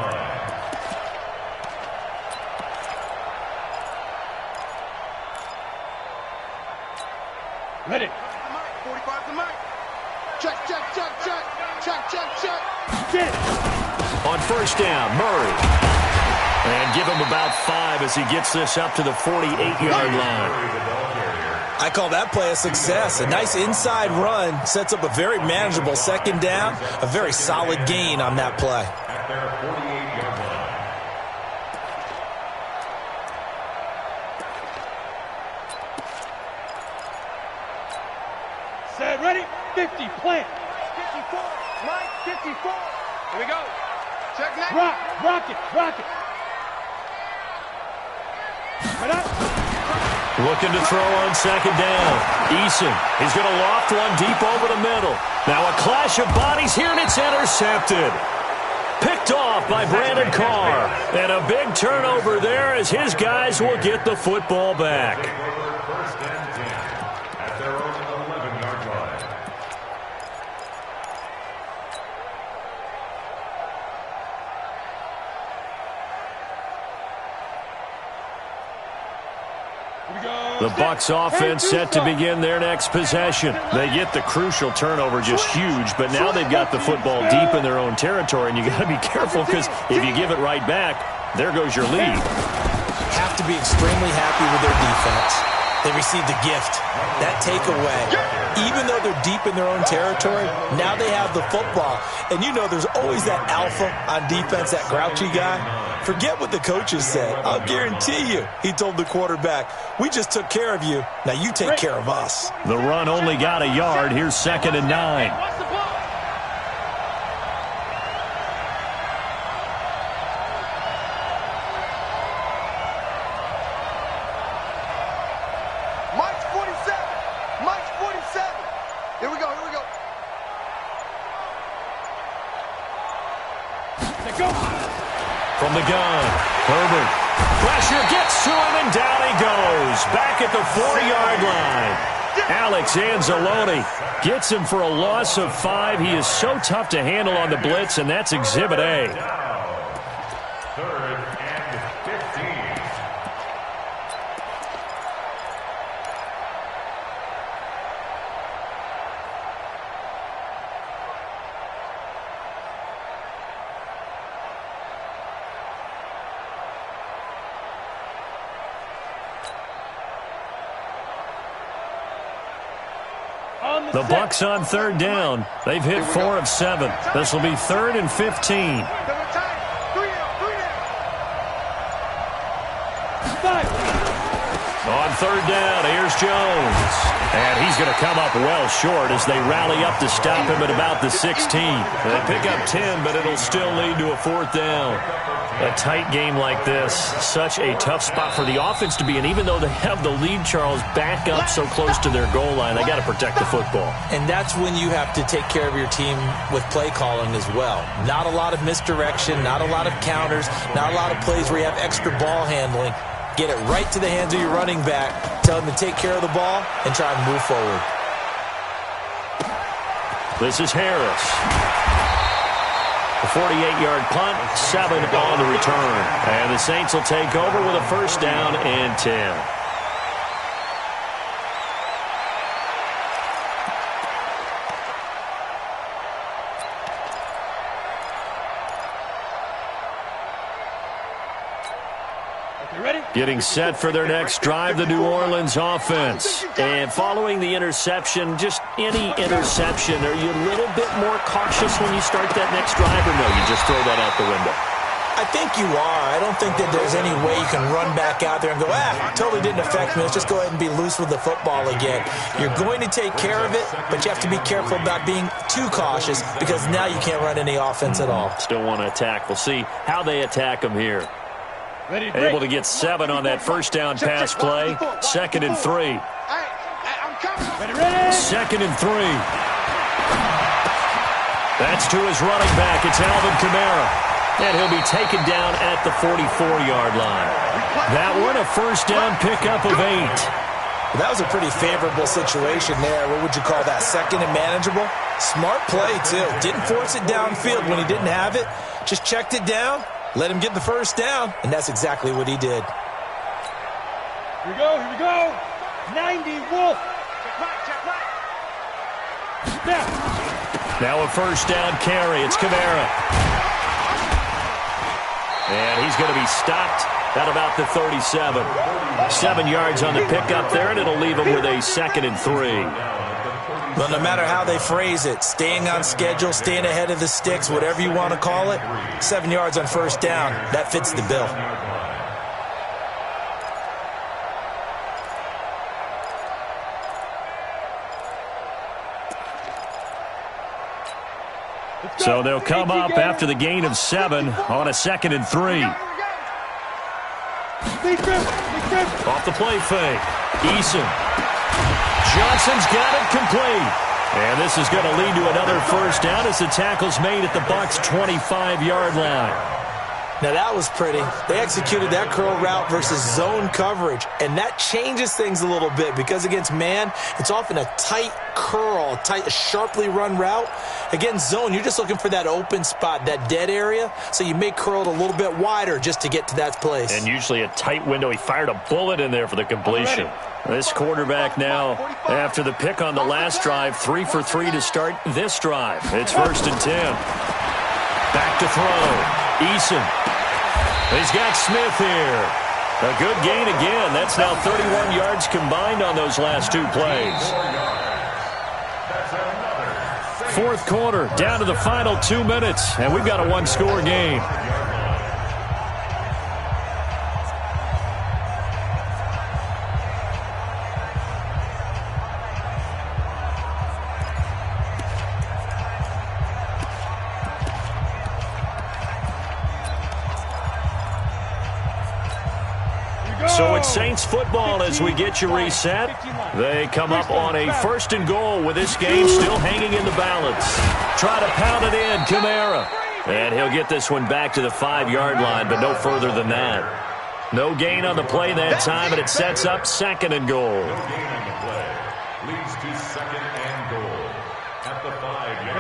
Ready. 45 to Mike. Check. Get it. On first down, Murray. And give him about 5 as he gets this up to the 48-yard line. I call that play a success. A nice inside run sets up a very manageable second down. A very solid gain on that play. At their 48-yard line. Set, ready. 50, plant. 54, Mike, 54. Here we go. Check next. Rock it. Right up. Looking to throw on second down. Eason, he's going to loft one deep over the middle. Now a clash of bodies here, and it's intercepted. Picked off by Brandon Carr. And a big turnover there as his guys will get the football back. First and 10 at their own 11-yard line. The Bucs offense set to begin their next possession. They get the crucial turnover, just huge, but now they've got the football deep in their own territory, and you got to be careful because if you give it right back, there goes your lead. Have to be extremely happy with their defense. They received a gift. That takeaway, even though they're deep in their own territory, now they have the football. And you know there's always that alpha on defense, that grouchy guy. Forget what the coaches said. I'll guarantee you, he told the quarterback, we just took care of you. Now you take care of us. The run only got a yard. Here's 2nd and 9. Watch the ball. Mike's 47. Mike's 47. Here we go. Let go. From the gun, Herbert. Pressure gets to him, and down he goes. Back at the 4-yard line. Alex Anzalone gets him for a loss of 5. He is so tough to handle on the blitz, and that's Exhibit A. 3rd and 15. The Bucs on 3rd down. They've hit 4 of 7. This will be 3rd and 15. On 3rd down, here's Jones. And he's going to come up well short as they rally up to stop him at about the 16. They pick up 10, but it'll still lead to a 4th down. A tight game like this, such a tough spot for the offense to be in. Even though they have the lead, Charles, back up so close to their goal line, they got to protect the football. And that's when you have to take care of your team with play calling as well. Not a lot of misdirection, not a lot of counters, not a lot of plays where you have extra ball handling. Get it right to the hands of your running back. Tell him to take care of the ball and try and move forward. This is Harris. A 48-yard punt, 7 on the return. And the Saints will take over with a first down and 10. Getting set for their next drive, the New Orleans offense. And following the interception, just any interception, are you a little bit more cautious when you start that next drive, or no, you just throw that out the window? I think you are. I don't think that there's any way you can run back out there and go, totally didn't affect me. Let's just go ahead and be loose with the football again. You're going to take care of it, but you have to be careful about being too cautious because now you can't run any offense at all. Still want to attack. We'll see how they attack them here. Able to get 7 on that first down pass play. 2nd and 3. 2nd and 3. That's to his running back. It's Alvin Kamara. And he'll be taken down at the 44-yard line. That one, a first down pickup of 8. That was a pretty favorable situation there. What would you call that? 2nd and manageable? Smart play, too. Didn't force it downfield when he didn't have it. Just checked it down, let him get the first down, and that's exactly what he did. Here we go. 90 Wolf. Now a first down carry. It's Kamara. And he's going to be stopped at about the 37. 7 yards on the pickup there, and it'll leave him with a 2nd and 3. Well, no matter how they phrase it, staying on schedule, staying ahead of the sticks, whatever you want to call it, 7 yards on first down, that fits the bill. So they'll come up after the gain of 7 on a 2nd and 3. Off the play fake. Eason. Johnson's got it complete. And this is going to lead to another first down as the tackle's made at the Bucs' 25-yard line. Now that was pretty. They executed that curl route versus zone coverage, and that changes things a little bit because against man, it's often a tight curl, a sharply run route. Against zone, you're just looking for that open spot, that dead area, so you may curl it a little bit wider just to get to that place. And usually a tight window. He fired a bullet in there for the completion. This quarterback now, after the pick on the last drive, 3 for 3 to start this drive. It's 1st and 10. Back to throw. Eason. He's got Smith here. A good gain again. That's now 31 yards combined on those last 2 plays. 4th quarter, down to the final 2 minutes, and we've got a 1-score game. So it's Saints football as we get you reset. They come up on a 1st and goal with this game still hanging in the balance. Try to pound it in, Kamara. And he'll get this one back to the 5-yard line, but no further than that. No gain on the play that time, and it sets up 2nd and goal.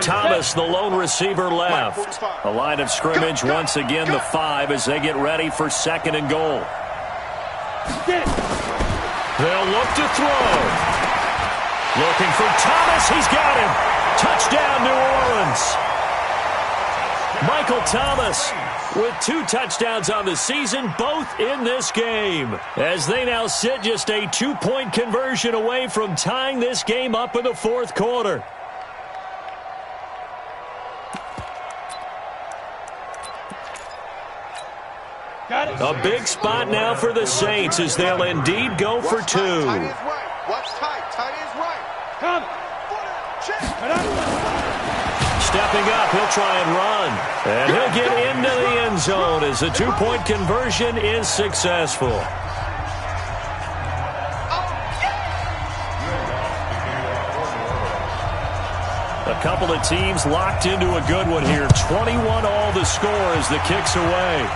Thomas, the lone receiver, left. A line of scrimmage once again, the 5, as they get ready for 2nd and goal. They'll look to throw. Looking for Thomas. He's got him. Touchdown, New Orleans. Michael Thomas with 2 touchdowns on the season, both in this game, as they now sit just a 2-point conversion away from tying this game up in the 4th quarter. A big spot now for the Saints as they'll indeed go for 2. Tight is right. Watch tight. Tight is right. Come. Stepping up, he'll try and run. And he'll get into the end zone as the 2-point conversion is successful. A couple of teams locked into a good one here. 21 all the score as the kick's away.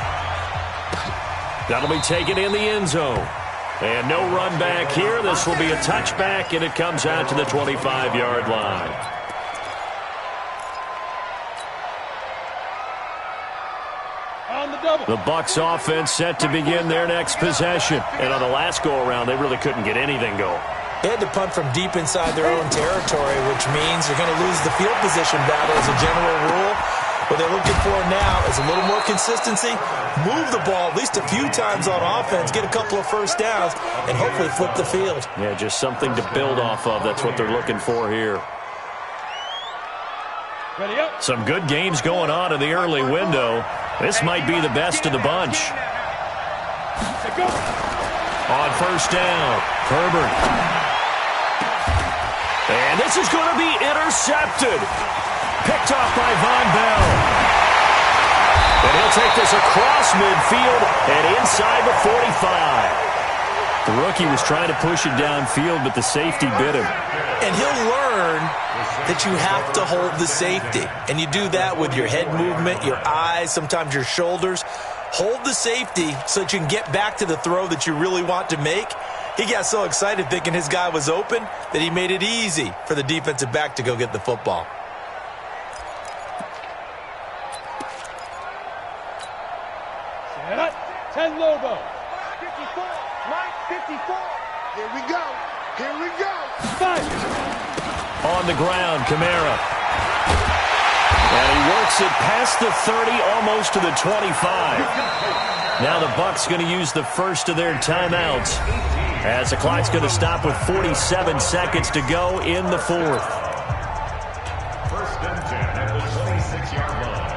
That'll be taken in the end zone. And no run back here. This will be a touchback, and it comes out to the 25-yard line. The Bucs offense set to begin their next possession. And on the last go-around, they really couldn't get anything going. They had to punt from deep inside their own territory, which means they're going to lose the field position battle as a general rule. What they're looking for now is a little more consistency, move the ball at least a few times on offense, get a couple of first downs, and hopefully flip the field. Yeah, just something to build off of. That's what they're looking for here. Ready up. Some good games going on in the early window. This might be the best of the bunch. Go. On first down, Herbert. And this is going to be intercepted. Picked off by Von Bell. And he'll take this across midfield and inside the 45. The rookie was trying to push it downfield, but the safety bit him. And he'll learn that you have to hold the safety. And you do that with your head movement, your eyes, sometimes your shoulders. Hold the safety so that you can get back to the throw that you really want to make. He got so excited thinking his guy was open that he made it easy for the defensive back to go get the football. Set up. 10 Lobo. 54. Mike, 54. Here we go. Here we go. 5. On the ground, Kamara. And he works it past the 30, almost to the 25. Now the Bucs going to use the first of their timeouts, as the clock's going to stop with 47 seconds to go in the fourth. First and 10 at the 26-yard line.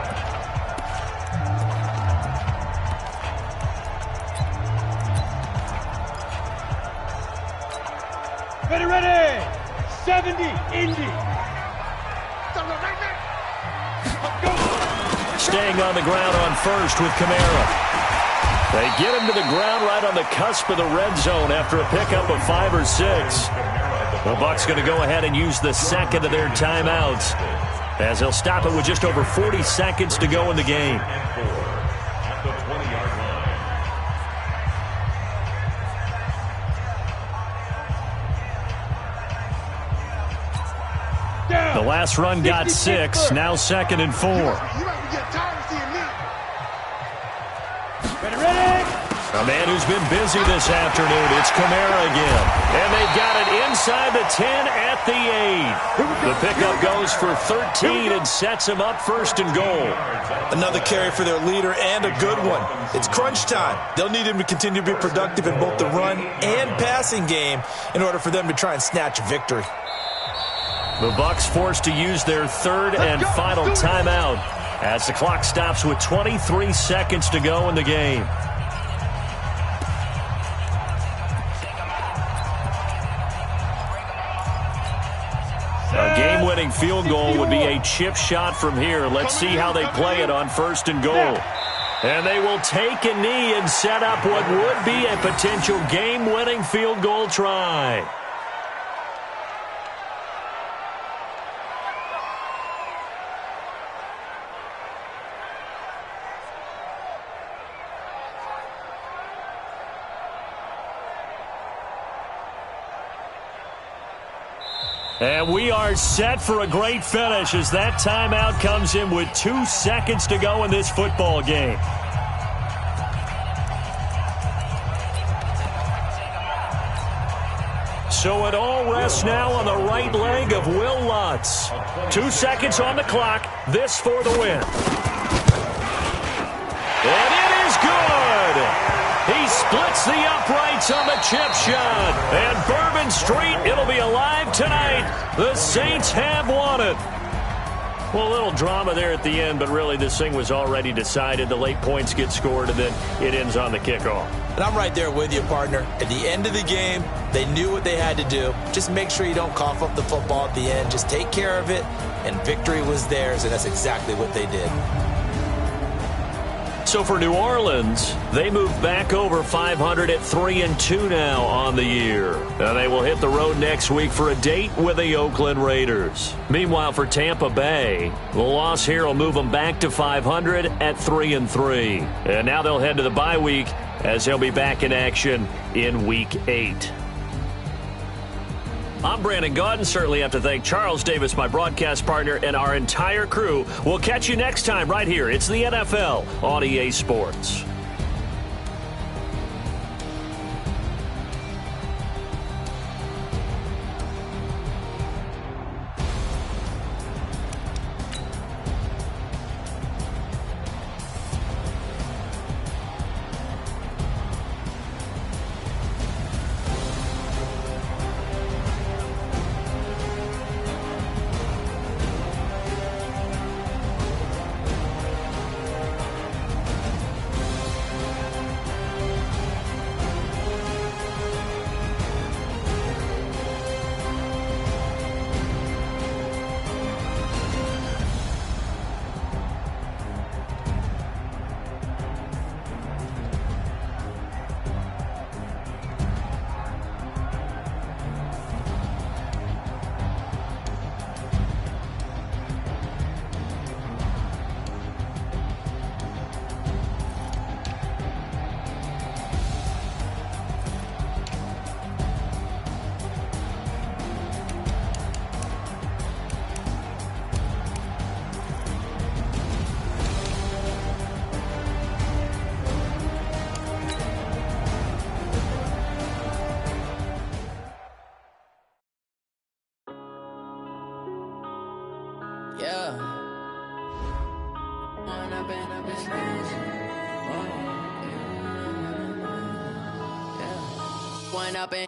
Ready, ready. 70, Indy. Staying on the ground on first with Kamara. They get him to the ground right on the cusp of the red zone after a pickup of 5 or 6. The Bucs going to go ahead and use the second of their timeouts, as they'll stop it with just over 40 seconds to go in the game. At the 20-yard line. Down. The last run got 6, now 2nd and 4. You might be getting tired of seeing me. Ready, ready. A man who's been busy this afternoon, it's Kamara again. And they've got it inside the 10 at the 8. The pickup goes for 13 and sets him up first and goal. Another carry for their leader, and a good one. It's crunch time. They'll need him to continue to be productive in both the run and passing game in order for them to try and snatch a victory. The Bucs forced to use their third and final timeout as the clock stops with 23 seconds to go in the game. A game-winning field goal would be a chip shot from here. Let's see how they play it on first and goal. And they will take a knee and set up what would be a potential game-winning field goal try. And we are set for a great finish as that timeout comes in with 2 seconds to go in this football game. So it all rests now on the right leg of Will Lutz. 2 seconds on the clock. This for the win. And it is good! He splits the uprights on the chip shot. And Bourbon Street, it'll be alive tonight. The Saints have won it. Well, a little drama there at the end, but really this thing was already decided. The late points get scored, and then it ends on the kickoff. And I'm right there with you, partner. At the end of the game, they knew what they had to do. Just make sure you don't cough up the football at the end. Just take care of it, and victory was theirs, and that's exactly what they did. So for New Orleans, they move back over 500 at 3-2 now on the year. And they will hit the road next week for a date with the Oakland Raiders. Meanwhile, for Tampa Bay, the loss here will move them back to 500 at 3-3. And now they'll head to the bye week as they'll be back in action in Week 8. I'm Brandon Gaudin. Certainly have to thank Charles Davis, my broadcast partner, and our entire crew. We'll catch you next time right here. It's the NFL on EA Sports.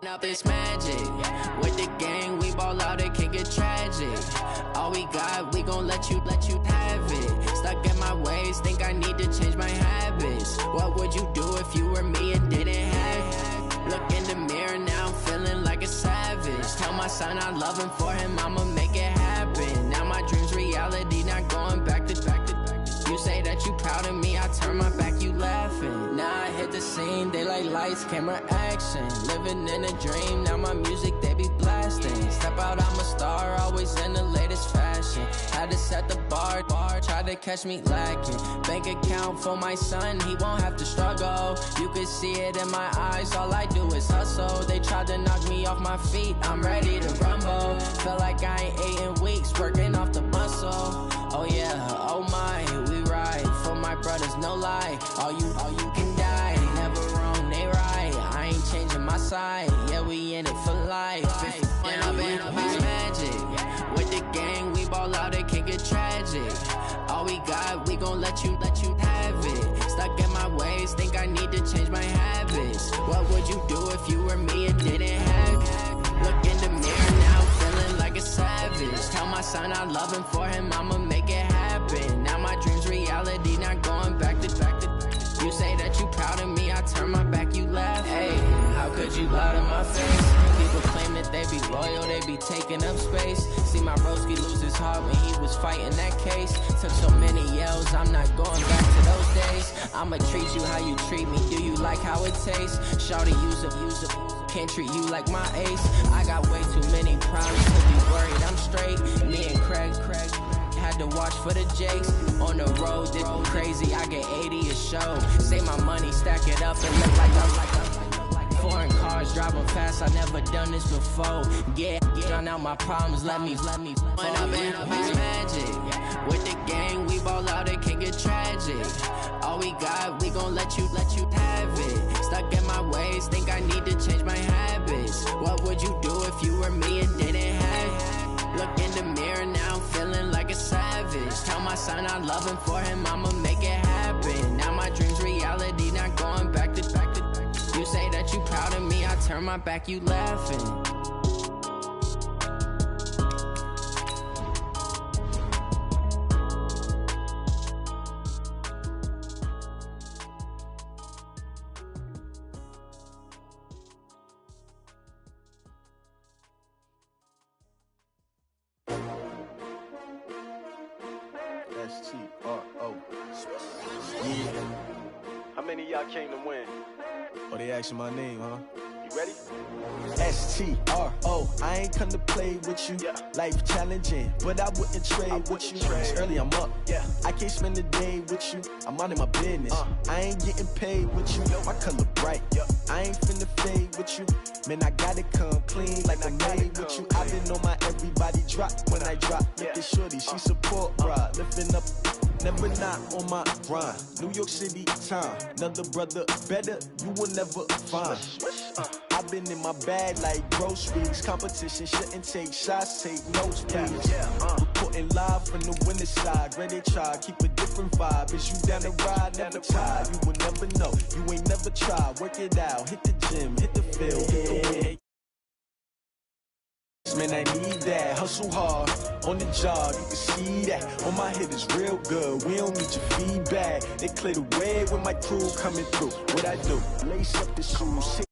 Up this magic. With the gang, we ball out, it can get tragic. All we got, we gon' let you have it. Stuck in my ways, think I need to change my habits. What would you do if you were me and didn't have it? Look in the mirror, now I'm feeling like a savage. Tell my son I love him, for him I'ma make it happen. Now my dream's reality, not going back to. You say that you proud of me, I turn my back, you laughing. Now I hit the scene, they like lights, camera, action. Living in a dream, now my music, they be blasting. Step out, I'm a star, always in the latest fashion. Had to set the bar, try to catch me lacking. Bank account for my son, he won't have to struggle. You can see it in my eyes, all I do is hustle. They tried to knock me off my feet, I'm ready to rumble. Feel like I ain't ate in weeks, working off the muscle. Oh yeah, oh my, we ride for my brothers, no lie. All you can die, never wrong, they right. I ain't changing my side, yeah, we in it for life. When I've been up this magic, with the gang, we ball out, it can get tragic. All we got, we gon' let you have it. Stuck in my ways, think I need to change my habits. What would you do if you were me and didn't have it? Look in the mirror now, feeling like a savage. Tell my son I love him, for him I'ma make it happen. Now my dream's reality, not going back to. You say that you proud of me, I turn my back, you laugh. Hey, how could you lie to my face? People claim that they be loyal, they be taking up space. See my broski lose his heart when he was fighting that case. Took so many yells, I'm not going back to those days. I'ma treat you how you treat me, do you like how it tastes? Shawty, use up, can't treat you like my ace. I got way too many problems to be worried, I'm straight. Me and Craig had to watch for the Jakes. On the road, this crazy, I get 80 a show. Say my money, stack it up and look like I'm foreign cars, driving fast, I never done this before. Yeah, drown out my problems, let me When I've been up this magic. With the gang, we ball out, it can get tragic. All we got, we gon' let you have it. Stuck in my ways, think I need to change my habits. What would you do if you were me and didn't have it? Look in the mirror, now I'm feeling like a savage. Tell my son I love him, for him I'ma make it happen. Now my dream's reality, not going back to. You say that you proud of me, I turn my back, you laughing. STRO. Yeah. How many of y'all came to win? Oh, they asking my name, huh? You ready? STRO. I ain't come to play with you. Yeah. Life challenging, but I wouldn't trade with you. It's early, I'm up. Yeah. I can't spend the day with you. I'm minding my business. I ain't getting paid with you. My color bright. Yeah. I ain't finna fade with you. Man, I gotta come clean like I'm made with you. I've been on my everybody drop when I drop. Look at shorty, she support, bruh. Lifting up. Never not on my grind. New York City time. Another brother better, you will never find. I've been in my bag like groceries. Competition shouldn't take shots, take notes, please. Reporting live from the winning side. Ready to try, keep a different vibe. Is you down the ride, never tired. You will never know, you ain't never tried. Work it out, hit the gym, hit the field, hit the win. Man, I need that. Hustle hard on the job, you can see that. On my hit is real good. We don't need your feedback. They clear the way when my crew coming through. What I do? Lace up the shoes.